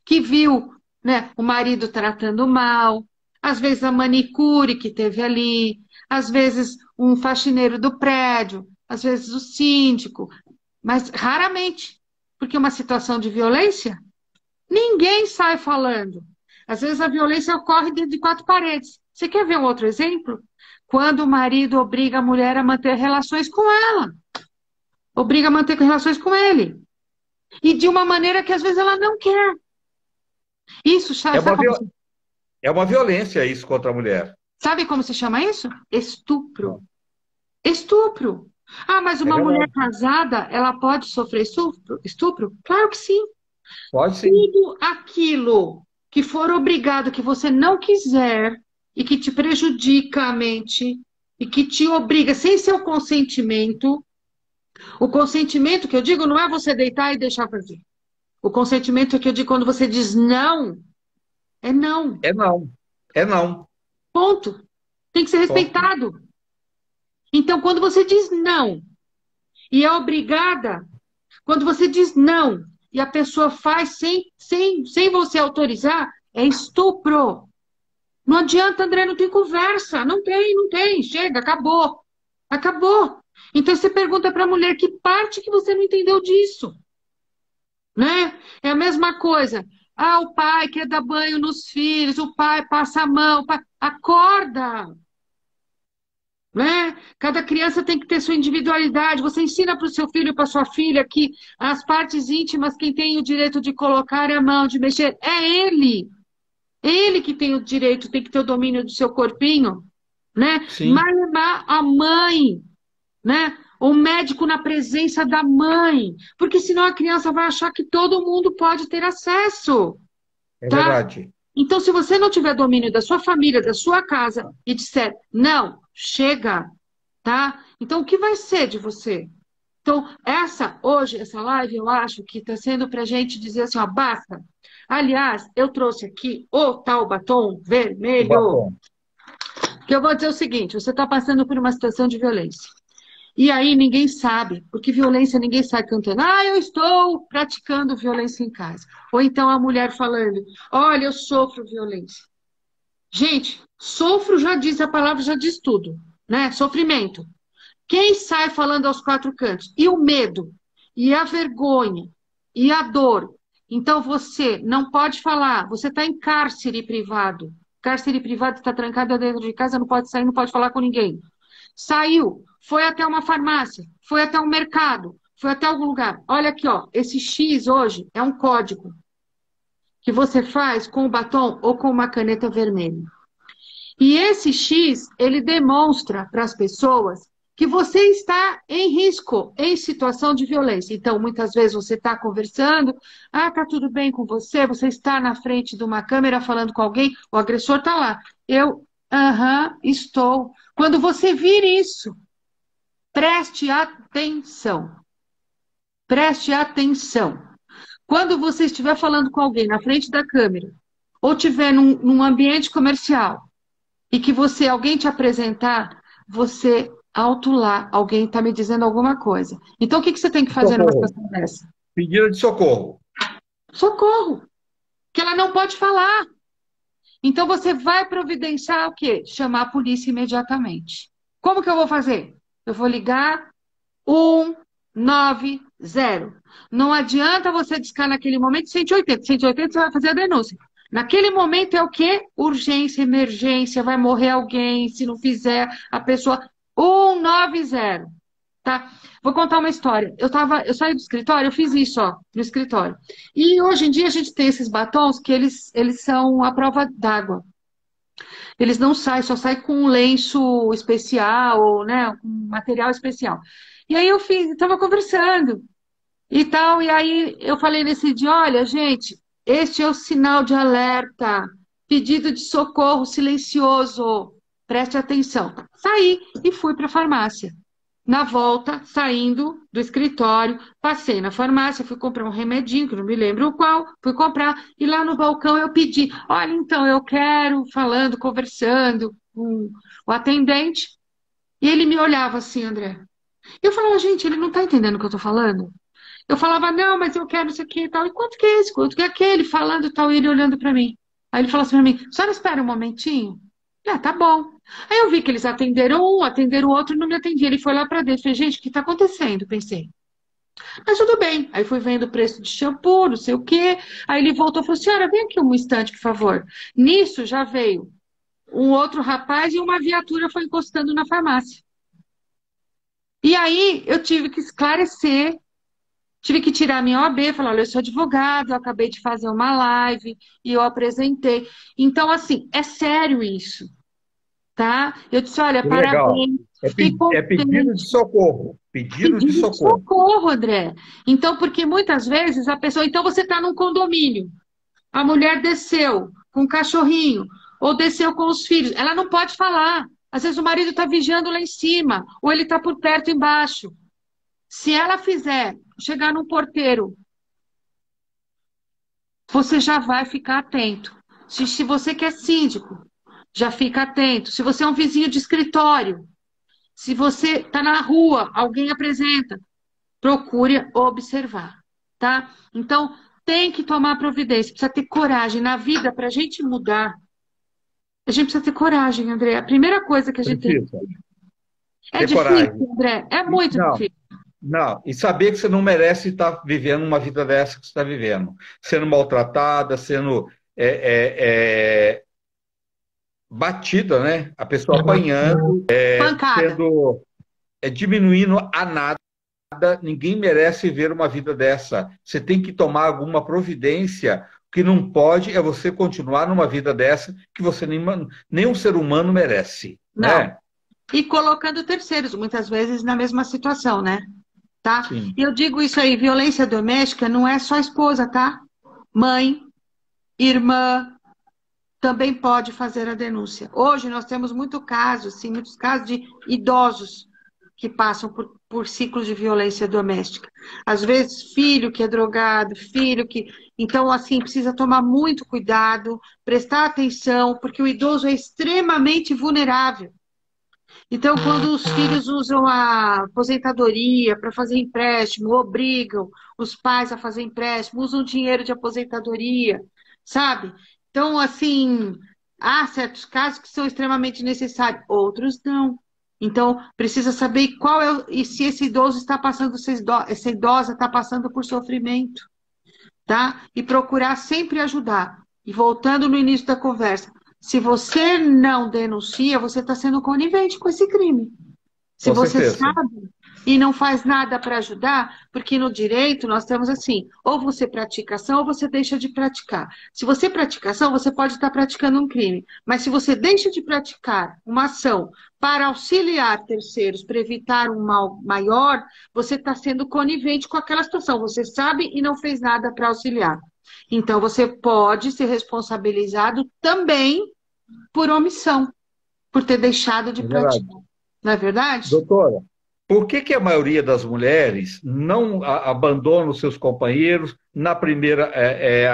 que viu, né, o marido tratando mal, às vezes a manicure que teve ali, às vezes um faxineiro do prédio, às vezes o síndico, mas raramente, porque uma situação de violência, ninguém sai falando. Às vezes a violência ocorre dentro de quatro paredes. Você quer ver um outro exemplo? Quando o marido obriga a mulher a manter relações com ela, obriga a manter relações com ele. E de uma maneira que às vezes ela não quer. Isso, É sabe uma, como, é uma violência isso contra a mulher. sabe como se chama isso? Estupro. Não. Estupro. Ah, mas É uma mulher verdade. casada, ela pode sofrer estupro? Estupro? Claro que sim. Pode sim. Tudo aquilo que for obrigado, que você não quiser e que te prejudica a mente e que te obriga sem seu consentimento, o consentimento que eu digo não é você deitar e deixar fazer. O consentimento que eu digo quando você diz não, é não. É não. É não. Ponto. Tem que ser Ponto. respeitado. Então, quando você diz não e é obrigada, quando você diz não e a pessoa faz sem você autorizar, é estupro. Não adianta, André, não tem conversa. Não tem, não tem. Chega, acabou. Acabou. Então você pergunta para a mulher que parte que você não entendeu disso, né? É a mesma coisa. Ah, o pai quer dar banho nos filhos, o pai passa a mão, o pai... acorda, né? Cada criança tem que ter sua individualidade. Você ensina para o seu filho e para sua filha que as partes íntimas, quem tem o direito de colocar a mão, de mexer, é ele. Ele que tem o direito, tem que ter o domínio do seu corpinho, né? Sim. Mas a mãe, né? O médico na presença da mãe, porque senão a criança vai achar que todo mundo pode ter acesso, É tá? verdade. Então, se você não tiver domínio da sua família, da sua casa e disser, não, chega, tá? Então, o que vai ser de você? Então, hoje, essa live, eu acho que está sendo para a gente dizer assim, ó, basta. Aliás, eu trouxe aqui o tal batom O vermelho, batom. que eu vou dizer o seguinte, você está passando por uma situação de violência. E aí ninguém sabe, porque violência ninguém sai cantando, ah, eu estou praticando violência em casa. Ou então a mulher falando, olha, eu sofro violência. Gente, sofro já diz, a palavra já diz tudo, né? Sofrimento. Quem sai falando aos quatro cantos? E o medo, e a vergonha, e a dor. Então você não pode falar, você está em cárcere privado. Cárcere privado está trancado dentro de casa, não pode sair, não pode falar com ninguém. Saiu, foi até uma farmácia, foi até um mercado, foi até algum lugar. Olha aqui, ó, esse X hoje é um código que você faz com o batom ou com uma caneta vermelha. E esse X, ele demonstra para as pessoas que você está em risco, em situação de violência. Então, muitas vezes você está conversando, ah, tá tudo bem com você, você está na frente de uma câmera falando com alguém, o agressor está lá. Eu, aham, estou. Quando você vir isso, preste atenção. Preste atenção. Quando você estiver falando com alguém na frente da câmera, ou estiver num ambiente comercial, e que alguém te apresentar, você alto lá, alguém está me dizendo alguma coisa. Então, o que você tem que fazer numa Socorro. situação dessa? Pedido de socorro. Socorro, que ela não pode falar. Então, você vai providenciar o quê? Chamar a polícia imediatamente. Como que eu vou fazer? Eu vou ligar 190. Não adianta você discar naquele momento 180. 180 você vai fazer a denúncia. Naquele momento é o quê? Urgência, emergência, vai morrer alguém, se não fizer, a pessoa. 190, tá? Vou contar uma história. Eu saí do escritório, eu fiz isso, ó, no escritório. E hoje em dia a gente tem esses batons que eles são à prova d'água. Eles não saem, só saem com um lenço especial, né, um material especial. E aí eu estava conversando e tal, e aí eu falei nesse dia, olha, gente, este é o sinal de alerta, pedido de socorro silencioso, preste atenção. Saí e fui para a farmácia. Na volta, saindo, do escritório, passei na farmácia, fui comprar um remedinho, que não me lembro o qual, fui comprar, e lá no balcão eu pedi, olha, então, eu quero, falando, conversando com o atendente, e ele me olhava assim, André. Eu falava, gente, ele não está entendendo o que eu estou falando? Eu falava, não, mas eu quero isso aqui e tal. E quanto que é esse? Quanto que é aquele? Falando e tal, e ele olhando para mim. Aí ele falou assim para mim, só espera um momentinho. Ah, tá bom. Aí eu vi que eles atenderam um, atenderam o outro, não me atendia. Ele foi lá para dentro. Falei, gente, o que está acontecendo? Pensei. Mas tudo bem. Aí fui vendo o preço de shampoo, não sei o quê. Aí ele voltou e falou, senhora, vem aqui um instante, por favor. Nisso já veio um outro rapaz e uma viatura foi encostando na farmácia. E aí eu tive que esclarecer. Tive que tirar minha OAB, falar, olha, eu sou advogado, eu acabei de fazer uma live e eu apresentei. Então, assim, é sério isso, tá? Eu disse, olha, Que legal. parabéns, fiquei É pedido de contente, socorro. Pedido de pedindo socorro. socorro, André. Então, porque muitas vezes a pessoa, então você está num condomínio, a mulher desceu com o cachorrinho, ou desceu com os filhos, ela não pode falar. Às vezes o marido está vigiando lá em cima, ou ele está por perto embaixo. Se ela fizer, chegar num porteiro, você já vai ficar atento. Se você quer síndico, já fica atento. Se você é um vizinho de escritório, se você está na rua, alguém apresenta, procure observar, tá? Então, tem que tomar providência, precisa ter coragem. Na vida, para a gente mudar, a gente precisa ter coragem, André. A primeira coisa que a gente tem. Precisa É ter coragem. difícil, André? É muito Não, difícil. não. E saber que você não merece estar vivendo uma vida dessa que você está vivendo. Sendo maltratada, sendo batida, né? A pessoa apanhando, Pancada. sendo diminuindo a nada. Ninguém merece ver uma vida dessa. Você tem que tomar alguma providência. O que não pode é você continuar numa vida dessa que você nem um ser humano merece, Não. né? E colocando terceiros, muitas vezes, na mesma situação, né? Tá? Sim. E eu digo isso aí, violência doméstica não é só esposa, tá? Mãe, irmã, também pode fazer a denúncia. Hoje nós temos muito casos, sim, muitos casos de idosos que passam por ciclos de violência doméstica. Às vezes, filho que é drogado, filho que. Então, assim, precisa tomar muito cuidado, prestar atenção, porque o idoso é extremamente vulnerável. Então, quando os filhos usam a aposentadoria para fazer empréstimo, obrigam os pais a fazer empréstimo, usam dinheiro de aposentadoria, sabe? Então, assim, há certos casos que são extremamente necessários, outros não. Então, precisa saber qual é e se esse idoso está passando, se essa idosa está passando por sofrimento, tá? E procurar sempre ajudar. E voltando no início da conversa, se você não denuncia, você está sendo conivente com esse crime. Se Com você certeza. sabe e não faz nada para ajudar, porque no direito nós temos assim, ou você pratica ação ou você deixa de praticar. Se você pratica ação, você pode estar praticando um crime, mas se você deixa de praticar uma ação para auxiliar terceiros, para evitar um mal maior, você está sendo conivente com aquela situação. Você sabe e não fez nada para auxiliar. Então, você pode ser responsabilizado também por omissão, por ter deixado de É verdade. praticar. Não é verdade? Doutora, por que a maioria das mulheres não abandona os seus companheiros na primeira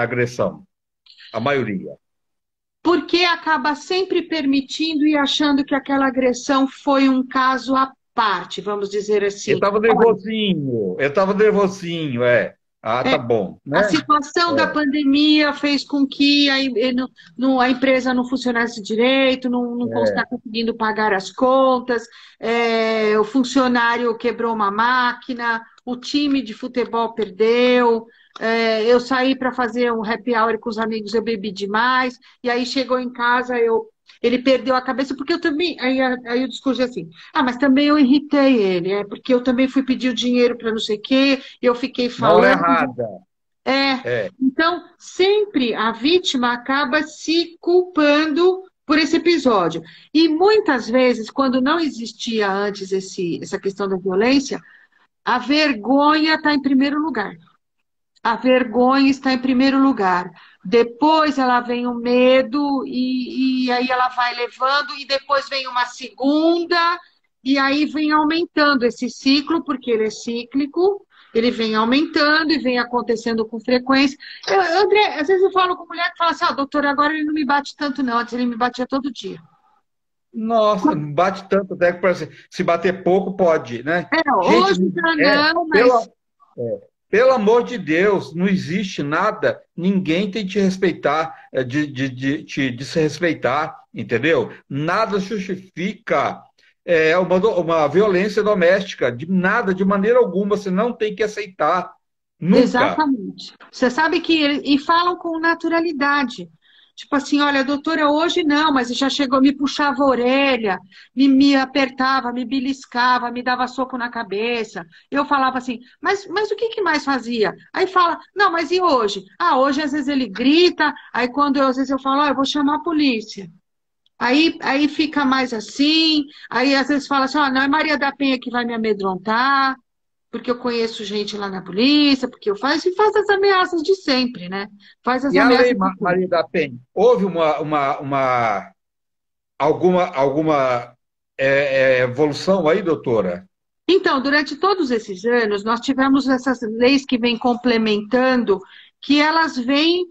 agressão? A maioria. Porque acaba sempre permitindo e achando que aquela agressão foi um caso à parte, vamos dizer assim. Olha, Eu estava nervosinho, é. Ah, tá é, bom, a né? situação da pandemia fez com que a empresa não funcionasse direito, não está conseguindo pagar as contas, o funcionário quebrou uma máquina, o time de futebol perdeu, eu saí para fazer um happy hour com os amigos, eu bebi demais, e aí chegou em casa, ele perdeu a cabeça, porque eu também. Aí o discurso é assim: ah, mas também eu irritei ele, porque eu também fui pedir o dinheiro para não sei o quê, eu fiquei Na hora falando. errada. É, É. então, sempre a vítima acaba se culpando por esse episódio. E muitas vezes, quando não existia antes essa questão da violência, a vergonha está em primeiro lugar. A vergonha está em primeiro lugar. Depois ela vem o medo, e aí ela vai levando, e depois vem uma segunda, e aí vem aumentando esse ciclo, porque ele é cíclico, ele vem aumentando e vem acontecendo com frequência. André, às vezes eu falo com mulher que fala assim, doutora, agora ele não me bate tanto não, antes ele me batia todo dia. Nossa, bate tanto até que parece, se bater pouco pode, né? Gente, Hoje já é, não, mas pela, pelo amor de Deus, não existe nada, ninguém tem que te respeitar, de se respeitar, entendeu? Nada justifica uma violência doméstica, de nada, de maneira alguma, você não tem que aceitar, nunca. exatamente. Você sabe que e falam com naturalidade. Tipo assim, olha, doutora, hoje não, mas já chegou, me puxava a orelha, me apertava, me beliscava, me dava soco na cabeça. Eu falava assim, mas o que que mais fazia? Aí fala, não, mas e hoje? Ah, hoje às vezes ele grita, aí quando às vezes eu falo, ó, eu vou chamar a polícia. Aí fica mais assim, aí às vezes fala assim, ó, não é Maria da Penha que vai me amedrontar, porque eu conheço gente lá na polícia, porque eu faço, e faz as ameaças de sempre, né? Faz as E a lei ameaças de sempre. Maria da Penha, houve alguma evolução aí, doutora? Então, durante todos esses anos, nós tivemos essas leis que vêm complementando, que elas vêm,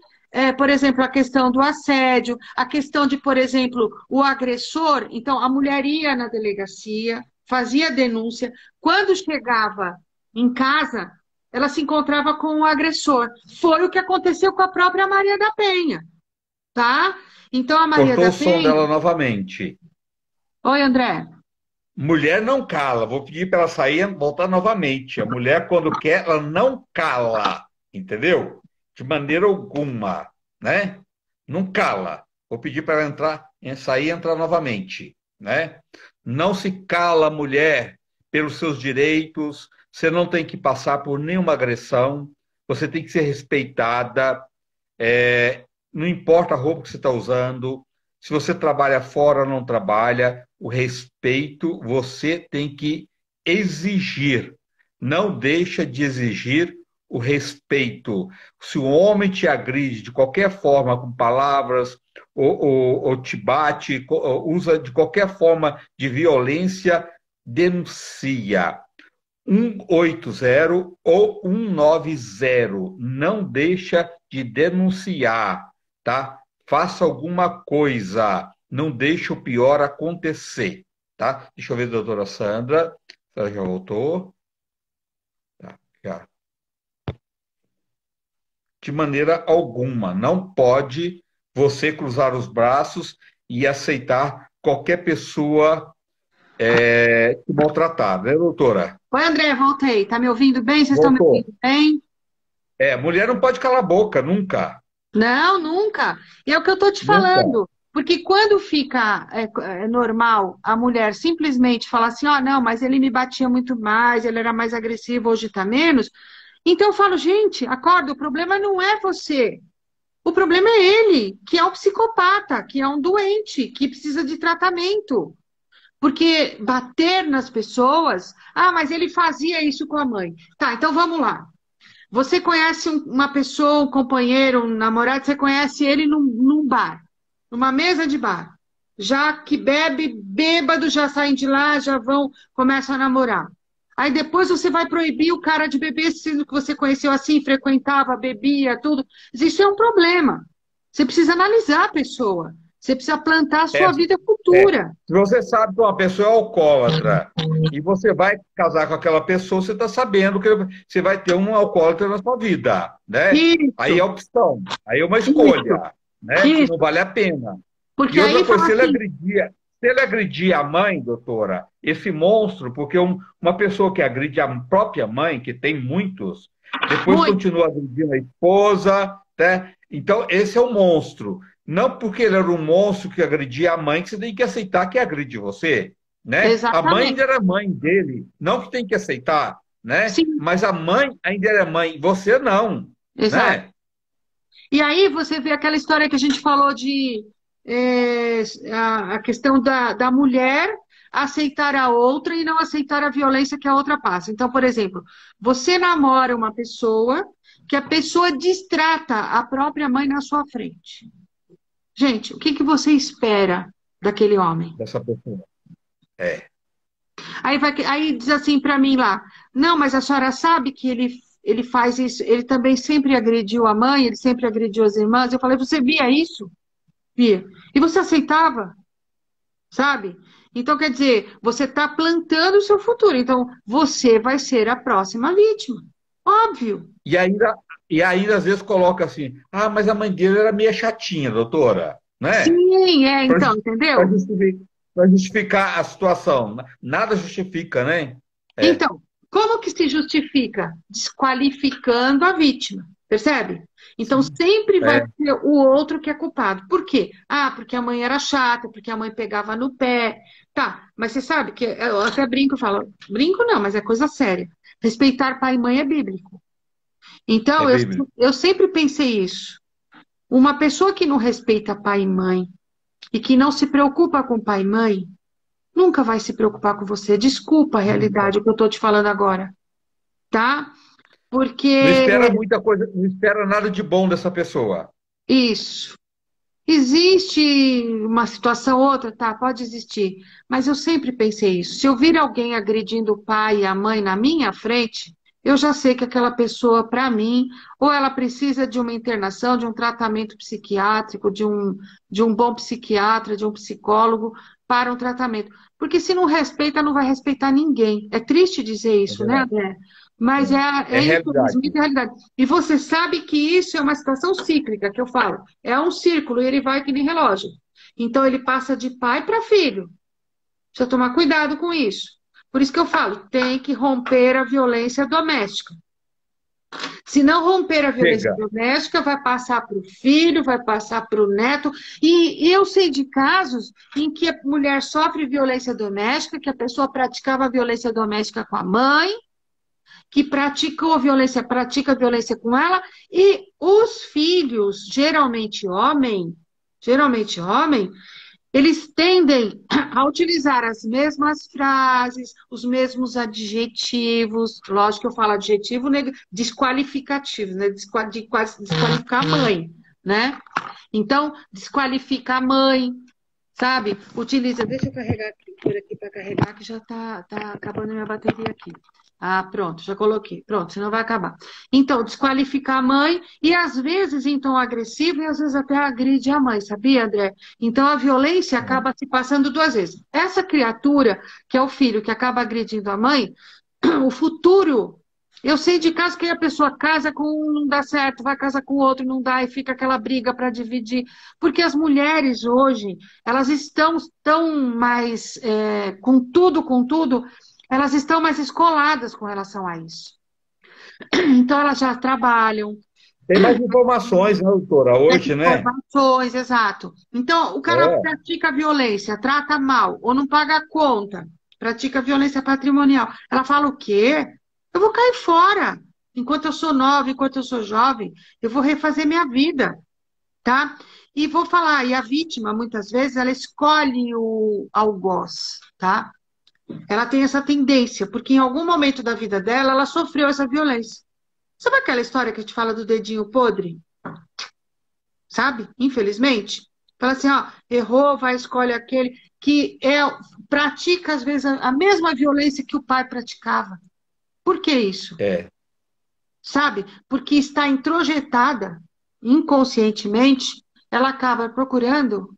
por exemplo, a questão do assédio, a questão de, por exemplo, o agressor. Então, a mulher ia na delegacia, fazia a denúncia. Quando chegava em casa, ela se encontrava com o agressor. Foi o que aconteceu com a própria Maria da Penha, tá? Então, a Maria Cortou da o som Penha. dela novamente. Oi, André. Mulher não cala. Vou pedir para ela sair e voltar novamente. A mulher, quando quer, ela não cala. Entendeu? De maneira alguma. Né? Não cala. Vou pedir para ela sair e entrar novamente. Né? Não se cala, mulher, pelos seus direitos. Você não tem que passar por nenhuma agressão. Você tem que ser respeitada. Não importa a roupa que você está usando, se você trabalha fora ou não trabalha, o respeito você tem que exigir. Não deixa de exigir o respeito. Se o homem te agride de qualquer forma, com palavras, ou te bate, ou usa de qualquer forma de violência, denuncia. 180 ou 190. Não deixa de denunciar, tá? Faça alguma coisa. Não deixe o pior acontecer, tá? Deixa eu ver, doutora Sandra. Ela já voltou? Tá, já. De maneira alguma. Não pode você cruzar os braços e aceitar qualquer pessoa te maltratar, né, doutora? Oi, André, voltei. Tá me ouvindo bem? Vocês estão me Voltou. ouvindo bem? Mulher não pode calar a boca, nunca. Não, nunca. E é o que eu estou te Nunca. falando. Porque quando fica normal a mulher simplesmente falar assim, ó, não, mas ele me batia muito mais, ele era mais agressivo, hoje está menos. Então eu falo, gente, acorda, o problema não é você. O problema é ele, que é um psicopata, que é um doente, que precisa de tratamento. Porque bater nas pessoas, ah, mas ele fazia isso com a mãe. Tá, então vamos lá. Você conhece uma pessoa, um companheiro, um namorado, você conhece ele num bar, numa mesa de bar. Já que bebe, bêbado, já saem de lá, já vão, começam a namorar. Aí depois você vai proibir o cara de beber, sendo que você conheceu assim, frequentava, bebia, tudo. Isso é um problema. Você precisa analisar a pessoa. Você precisa plantar a É, sua vida é. futura. Se você sabe que uma pessoa é alcoólatra e você vai casar com aquela pessoa, você está sabendo que você vai ter um alcoólatra na sua vida, né? Aí é Isso, opção, aí é uma isso, escolha, né? Que não isso. vale a pena. Porque E outra aí coisa, fala assim, se ele agredir a mãe, doutora, esse monstro, porque uma pessoa que agride a própria mãe, que tem muitos, depois muito, continua agredindo a esposa, né? Então, esse é o monstro. Não porque ele era um monstro que agredia a mãe, que você tem que aceitar que agride você, né? A mãe ainda exatamente. era mãe dele, não que tem que aceitar, né? Sim, Mas a mãe ainda era mãe, você não, exato. né? E aí você vê aquela história que a gente falou de a questão da mulher aceitar a outra e não aceitar a violência que a outra passa. Então, por exemplo, você namora uma pessoa que a pessoa destrata a própria mãe na sua frente. Gente, o que que você espera daquele homem? Dessa pessoa. É. Aí diz assim para mim lá, não, mas a senhora sabe que ele faz isso, ele também sempre agrediu a mãe, ele sempre agrediu as irmãs. Eu falei, você via isso? Via. E você aceitava, sabe? Então, quer dizer, você está plantando o seu futuro. Então, você vai ser a próxima vítima. Óbvio. E ainda, e ainda às vezes coloca assim, ah, mas a mãe dele era meio chatinha, doutora, né? Sim, Para então, entendeu? justificar, pra justificar a situação. Nada justifica, né? É, Então, como que se justifica? Desqualificando a vítima, percebe? Então, sim, sempre vai é, ser o outro que é culpado. Por quê? Ah, porque a mãe era chata, porque a mãe pegava no pé. Tá, mas você sabe que eu até brinco, e falo, brinco não, mas é coisa séria. Respeitar pai e mãe é bíblico. é Então, bíblico. eu sempre pensei isso. Uma pessoa que não respeita pai e mãe e que não se preocupa com pai e mãe, nunca vai se preocupar com você. Desculpa a Nunca. realidade que eu estou te falando agora, tá? Não Porque espera muita coisa, não espera nada de bom dessa pessoa. isso. Existe uma situação ou outra, tá? Pode existir. Mas eu sempre pensei isso. Se eu vir alguém agredindo o pai e a mãe na minha frente, eu já sei que aquela pessoa, para mim, ou ela precisa de uma internação, de um tratamento psiquiátrico, de um bom psiquiatra, de um psicólogo para um tratamento. Porque se não respeita, não vai respeitar ninguém. É triste dizer É isso, né, verdade. André? Mas É realidade. infelizmente a realidade. E você sabe que isso é uma situação cíclica, que eu falo. É um círculo e ele vai que nem relógio. Então ele passa de pai para filho. Precisa tomar cuidado com isso. Por isso que eu falo, tem que romper a violência doméstica. Se não romper a violência Chega. doméstica, vai passar para o filho, vai passar para o neto. E eu sei de casos em que a mulher sofre violência doméstica, que a pessoa praticava violência doméstica com a mãe, que pratica violência com ela, e os filhos, geralmente homem, eles tendem a utilizar as mesmas frases, os mesmos adjetivos, lógico que eu falo adjetivo desqualificativos, né? Desqualificar a mãe, né? Então, desqualifica a mãe, sabe? Utiliza, deixa eu carregar aqui, por aqui para carregar, que já tá acabando a minha bateria aqui. Ah, pronto, já coloquei. Pronto, senão vai acabar. Então, desqualificar a mãe e às vezes em tom agressivo e às vezes até agride a mãe, sabia, André? Então a violência acaba se passando duas vezes. Essa criatura, que é o filho que acaba agredindo a mãe, o futuro. Eu sei de casos que a pessoa casa com um, não dá certo, vai casar com o outro, não dá, e fica aquela briga para dividir. Porque as mulheres hoje, elas estão tão mais, com tudo, elas estão mais escoladas com relação a isso. Então, elas já trabalham, Tem mais informações, né, doutora? mais Hoje, né? informações, exato. Então, o cara É. pratica violência, trata mal, ou não paga a conta, pratica violência patrimonial. Ela fala o quê? Eu vou cair fora. Enquanto eu sou nova, enquanto eu sou jovem, eu vou refazer minha vida, tá? E vou falar, e a vítima, muitas vezes, ela escolhe o algoz, tá? Ela tem essa tendência, porque em algum momento da vida dela, ela sofreu essa violência. Sabe aquela história que a gente fala do dedinho podre? Sabe? Infelizmente. Fala assim, ó, errou, vai, escolhe aquele que pratica, às vezes, a mesma violência que o pai praticava. Por que isso? É. Sabe? Porque está introjetada, inconscientemente, ela acaba procurando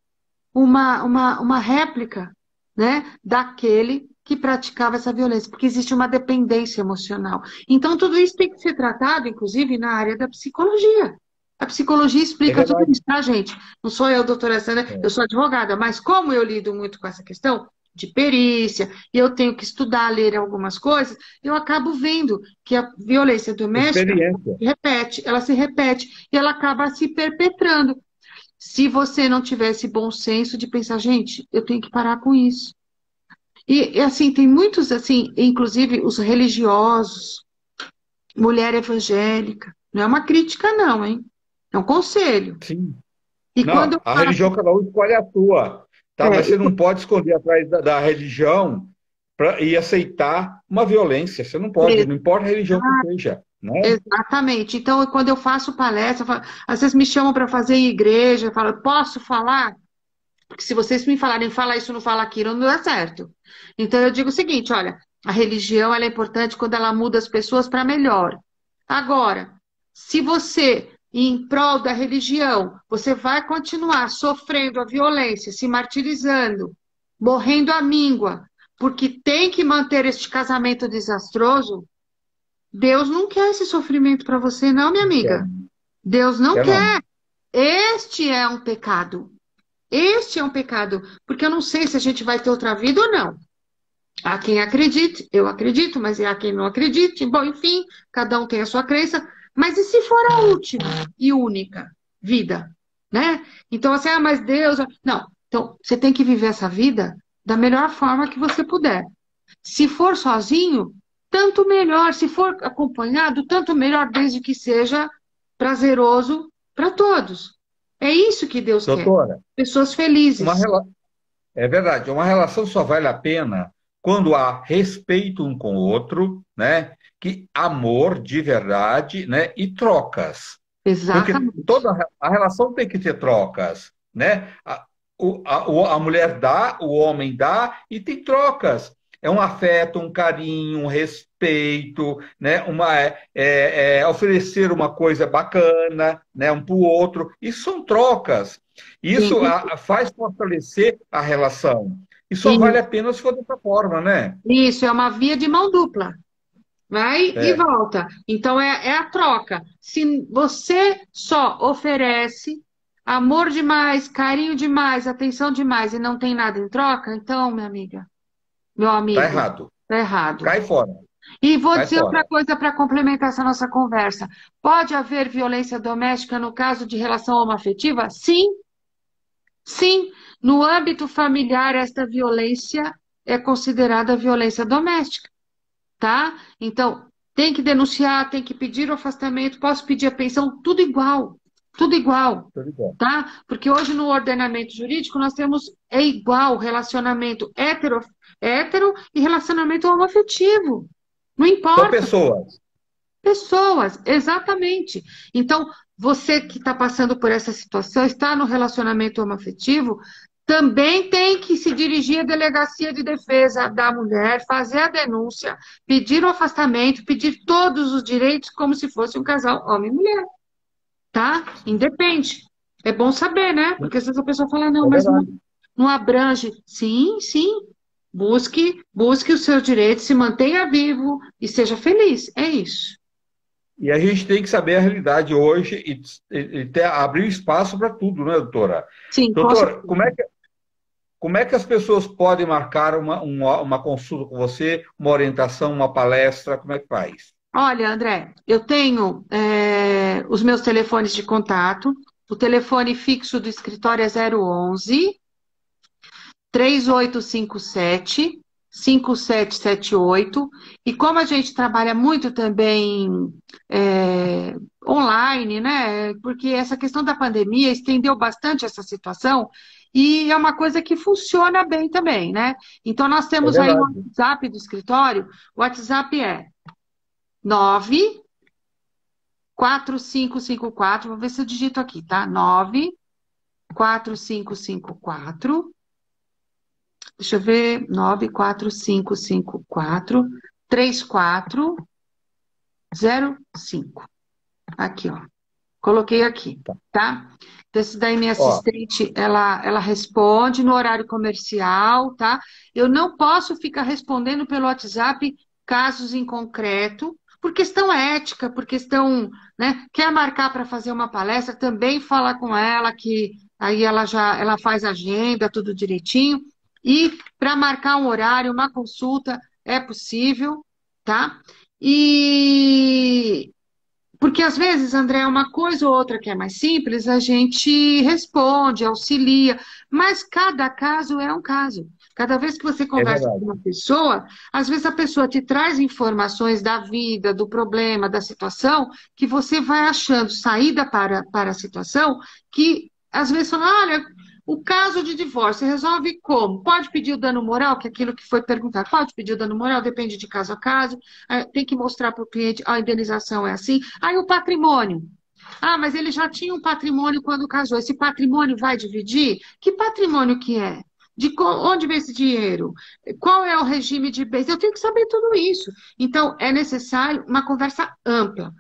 uma réplica, né, daquele que praticava essa violência, porque existe uma dependência emocional. Então, tudo isso tem que ser tratado, inclusive, na área da psicologia. A psicologia É explica tudo verdade. isso, tá, gente? Não sou eu, doutora Sandra, eu É. sou advogada, mas como eu lido muito com essa questão de perícia, e eu tenho que estudar, ler algumas coisas, eu acabo vendo que a violência doméstica Experiência. ela se repete, e ela acaba se perpetrando. Se você não tivesse bom senso de pensar, gente, eu tenho que parar com isso. Assim, tem muitos, assim, inclusive os religiosos, mulher evangélica. Não é uma crítica, não, hein? É um conselho. Sim. E quando Não, eu a faço. religião cada um escolhe a sua, tá? É, Mas você não pode esconder atrás da religião e aceitar uma violência. Você não pode, não importa a religião que seja, né? exatamente. Então, quando eu faço palestra, às vezes me chamam para fazer em igreja, eu falo, posso falar? Porque se vocês me falarem, fala isso, não fala aquilo, não dá certo. Então eu digo o seguinte, olha, a religião ela é importante quando ela muda as pessoas para melhor. Agora, se você, em prol da religião, você vai continuar sofrendo a violência, se martirizando, morrendo à míngua, porque tem que manter este casamento desastroso, Deus não quer esse sofrimento para você, não, minha amiga. Deus não Quer não. quer. Este é um pecado. Este é um pecado, porque eu não sei se a gente vai ter outra vida ou não. Há quem acredite, eu acredito, mas há quem não acredite. Bom, enfim, cada um tem a sua crença. Mas e se for a última e única vida, né? Então, assim, ah, mas Deus... Não, então, você tem que viver essa vida da melhor forma que você puder. Se for sozinho, tanto melhor. Se for acompanhado, tanto melhor, desde que seja prazeroso para todos. É isso que Deus quer. Doutora, Pessoas uma, felizes. rela- é verdade, uma relação só vale a pena quando há respeito um com o outro, né? Que amor de verdade, né? E trocas. Porque Exatamente. toda a relação tem que ter trocas, né? A mulher dá, o homem dá e tem trocas. É um afeto, um carinho, um respeito, né? Oferecer uma coisa bacana, né? Um para o outro. Isso são trocas. Sim, Isso faz fortalecer a relação. E só vale sim. a pena se for dessa forma, né? Isso é uma via de mão dupla. Vai e É, volta. Então é a troca. Se você só oferece amor demais, carinho demais, atenção demais e não tem nada em troca, então, minha amiga, meu tá amigo, errado. tá errado. Cai fora, E vou cai dizer outra fora. coisa para complementar essa nossa conversa. Pode haver violência doméstica no caso de relação homoafetiva? Sim, sim. No âmbito familiar, esta violência é considerada violência doméstica, tá? Então, tem que denunciar, tem que pedir o afastamento, posso pedir a pensão, tudo igual, Tudo bom. tá? Porque hoje no ordenamento jurídico nós temos é igual relacionamento hétero e relacionamento homoafetivo. Não São importa. pessoas. Pessoas, exatamente. Então, você que está passando por essa situação, está no relacionamento homoafetivo, também tem que se dirigir à delegacia de defesa da mulher, fazer a denúncia, pedir o afastamento, pedir todos os direitos como se fosse um casal homem e mulher, tá? Independe. É bom saber, né? Porque às vezes a pessoa fala, não, É mas não, verdade. não abrange. Sim, sim. Busque os seus direitos, se mantenha vivo e seja feliz. É isso. E a gente tem que saber a realidade hoje abrir espaço para tudo, né, doutora? Sim, com Doutora, certeza. como é que as pessoas podem marcar uma consulta com você, uma orientação, uma palestra? Como é que faz? Olha, André, eu tenho os meus telefones de contato. O telefone fixo do escritório é 011 3857 5778. E como a gente trabalha muito também online, né? Porque essa questão da pandemia estendeu bastante essa situação e é uma coisa que funciona bem também, né? Então nós É temos aí no verdade. WhatsApp do escritório, o WhatsApp é 94554. Vou ver se eu digito aqui, tá? 94554. Deixa eu ver, 94554 3405. Aqui, ó. Coloquei aqui, tá? Então, esse daí minha Ó, assistente, ela responde no horário comercial, tá? Eu não posso ficar respondendo pelo WhatsApp casos em concreto, por questão ética, por questão, né? Quer marcar para fazer uma palestra, também fala com ela que aí ela faz agenda, tudo direitinho. E para marcar um horário, uma consulta, é possível, tá? E porque às vezes, André, uma coisa ou outra que é mais simples, a gente responde, auxilia, mas cada caso é um caso. Cada vez que você é conversa com verdade. uma pessoa, às vezes a pessoa te traz informações da vida, do problema, da situação, que você vai achando saída para a situação, que às vezes fala, olha, o caso de divórcio resolve como? Pode pedir o dano moral, que é aquilo que foi perguntado. Pode pedir o dano moral, depende de caso a caso. Tem que mostrar para o cliente a indenização é assim. Aí o patrimônio. Ah, mas ele já tinha um patrimônio quando casou. Esse patrimônio vai dividir? Que patrimônio que é? Onde vem esse dinheiro? Qual é o regime de bens? Eu tenho que saber tudo isso. Então, é necessário uma conversa ampla.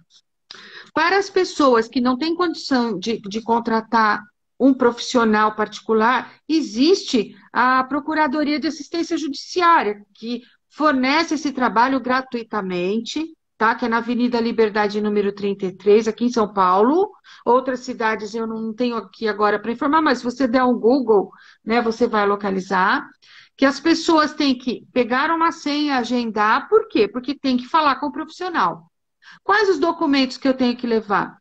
Para as pessoas que não têm condição de contratar um profissional particular, existe a Procuradoria de Assistência Judiciária, que fornece esse trabalho gratuitamente, tá? Que é na Avenida Liberdade, número 33, aqui em São Paulo. Outras cidades eu não tenho aqui agora para informar, mas se você der um Google, né, você vai localizar. Que as pessoas têm que pegar uma senha, agendar, por quê? Porque tem que falar com o profissional. Quais os documentos que eu tenho que levar?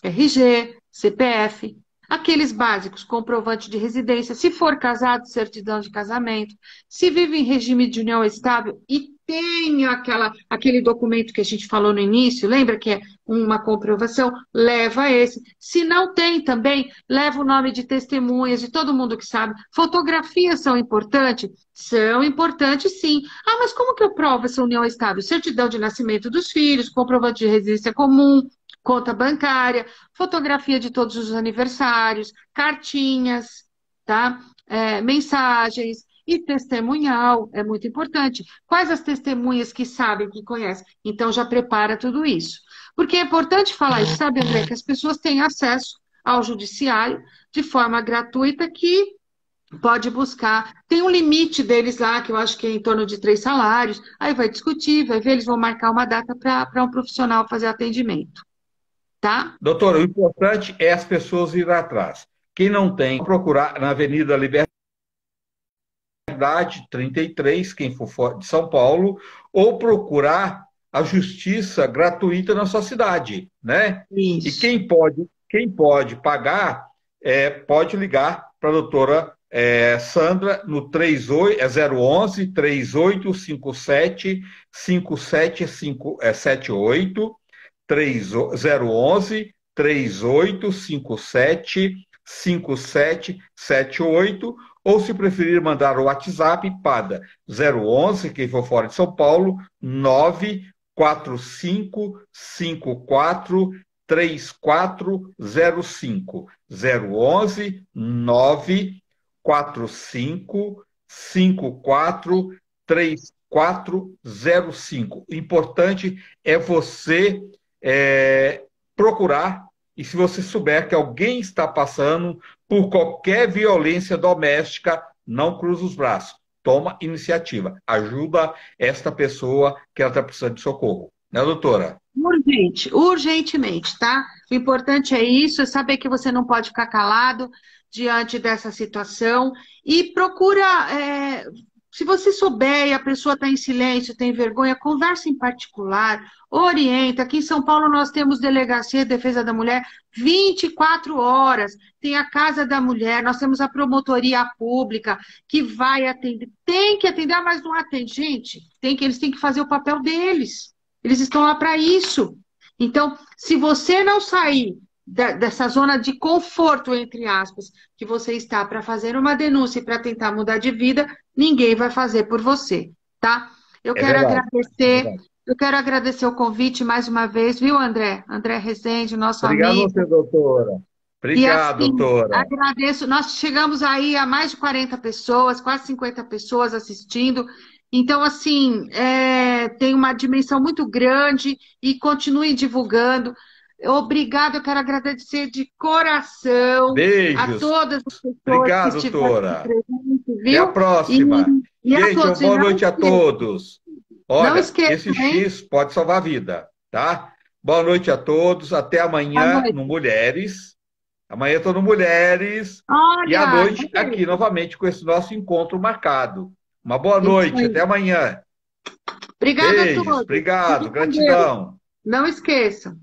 RG, CPF, aqueles básicos, comprovante de residência, se for casado, certidão de casamento, se vive em regime de união estável e tem aquele documento que a gente falou no início, lembra que é uma comprovação? Leva esse. Se não tem também, leva o nome de testemunhas, de todo mundo que sabe. Fotografias são importantes? São importantes, sim. Ah, mas como que eu provo essa união estável? Certidão de nascimento dos filhos, comprovante de residência comum, conta bancária, fotografia de todos os aniversários, cartinhas, tá? Mensagens e testemunhal, é muito importante. Quais as testemunhas que sabem, que conhecem? Então já prepara tudo isso. Porque é importante falar isso, sabe, André, que as pessoas têm acesso ao judiciário de forma gratuita que pode buscar. Tem um limite deles lá, que eu acho que é em torno de 3 salários. Aí vai discutir, vai ver, eles vão marcar uma data para um profissional fazer atendimento, tá? Doutor, o importante é as pessoas ir atrás. Quem não tem, procurar na Avenida Liberdade 33, quem for de São Paulo, ou procurar a justiça gratuita na sua cidade, né? E Isso. quem pode pagar, pode ligar para a doutora Sandra no 011 3857 5778 011 3857 5778, ou se preferir mandar o WhatsApp para 011, quem for fora de São Paulo, 94554 3405 011 945 54 3405. O importante é você procurar, e se você souber que alguém está passando por qualquer violência doméstica, não cruza os braços. Toma iniciativa. Ajuda esta pessoa que ela está precisando de socorro. Né, doutora? Urgente, urgentemente, tá? O importante é isso, é saber que você não pode ficar calado diante dessa situação e procura, se você souber e a pessoa está em silêncio, tem vergonha, conversa em particular, orienta. Aqui em São Paulo nós temos Delegacia de Defesa da Mulher 24 horas, tem a Casa da Mulher, nós temos a Promotoria Pública que vai atender, tem que atender, mas não atende. Gente, eles têm que fazer o papel deles. Eles estão lá para isso. Então, se você não sair dessa zona de conforto, entre aspas, que você está para fazer uma denúncia e para tentar mudar de vida, ninguém vai fazer por você, tá? Eu É quero verdade. É agradecer, verdade. eu quero agradecer o convite mais uma vez, viu, André? André Rezende, nosso Obrigado a amigo. você, doutora. E Obrigado, assim, doutora. agradeço. Nós chegamos aí a mais de 40 pessoas, quase 50 pessoas assistindo. Então, assim, tem uma dimensão muito grande e continue divulgando. Obrigada, eu quero agradecer de coração a Beijos. todas as pessoas que Obrigado, estiveram doutora. presentes, Até a viu? E, próxima. e a Gente, uma todos. E boa noite a todos. não Olha, esse esqueçam, hein? X pode salvar a vida, tá? Boa noite a todos. Até Boa amanhã noite. no Mulheres. Amanhã estou no Mulheres. E à Olha, noite aqui novamente com esse nosso encontro marcado. Uma boa isso noite. Até aí. amanhã. Obrigada a Beijos. todos. Obrigado. Fiquem com Deus. Gratidão. Não esqueçam.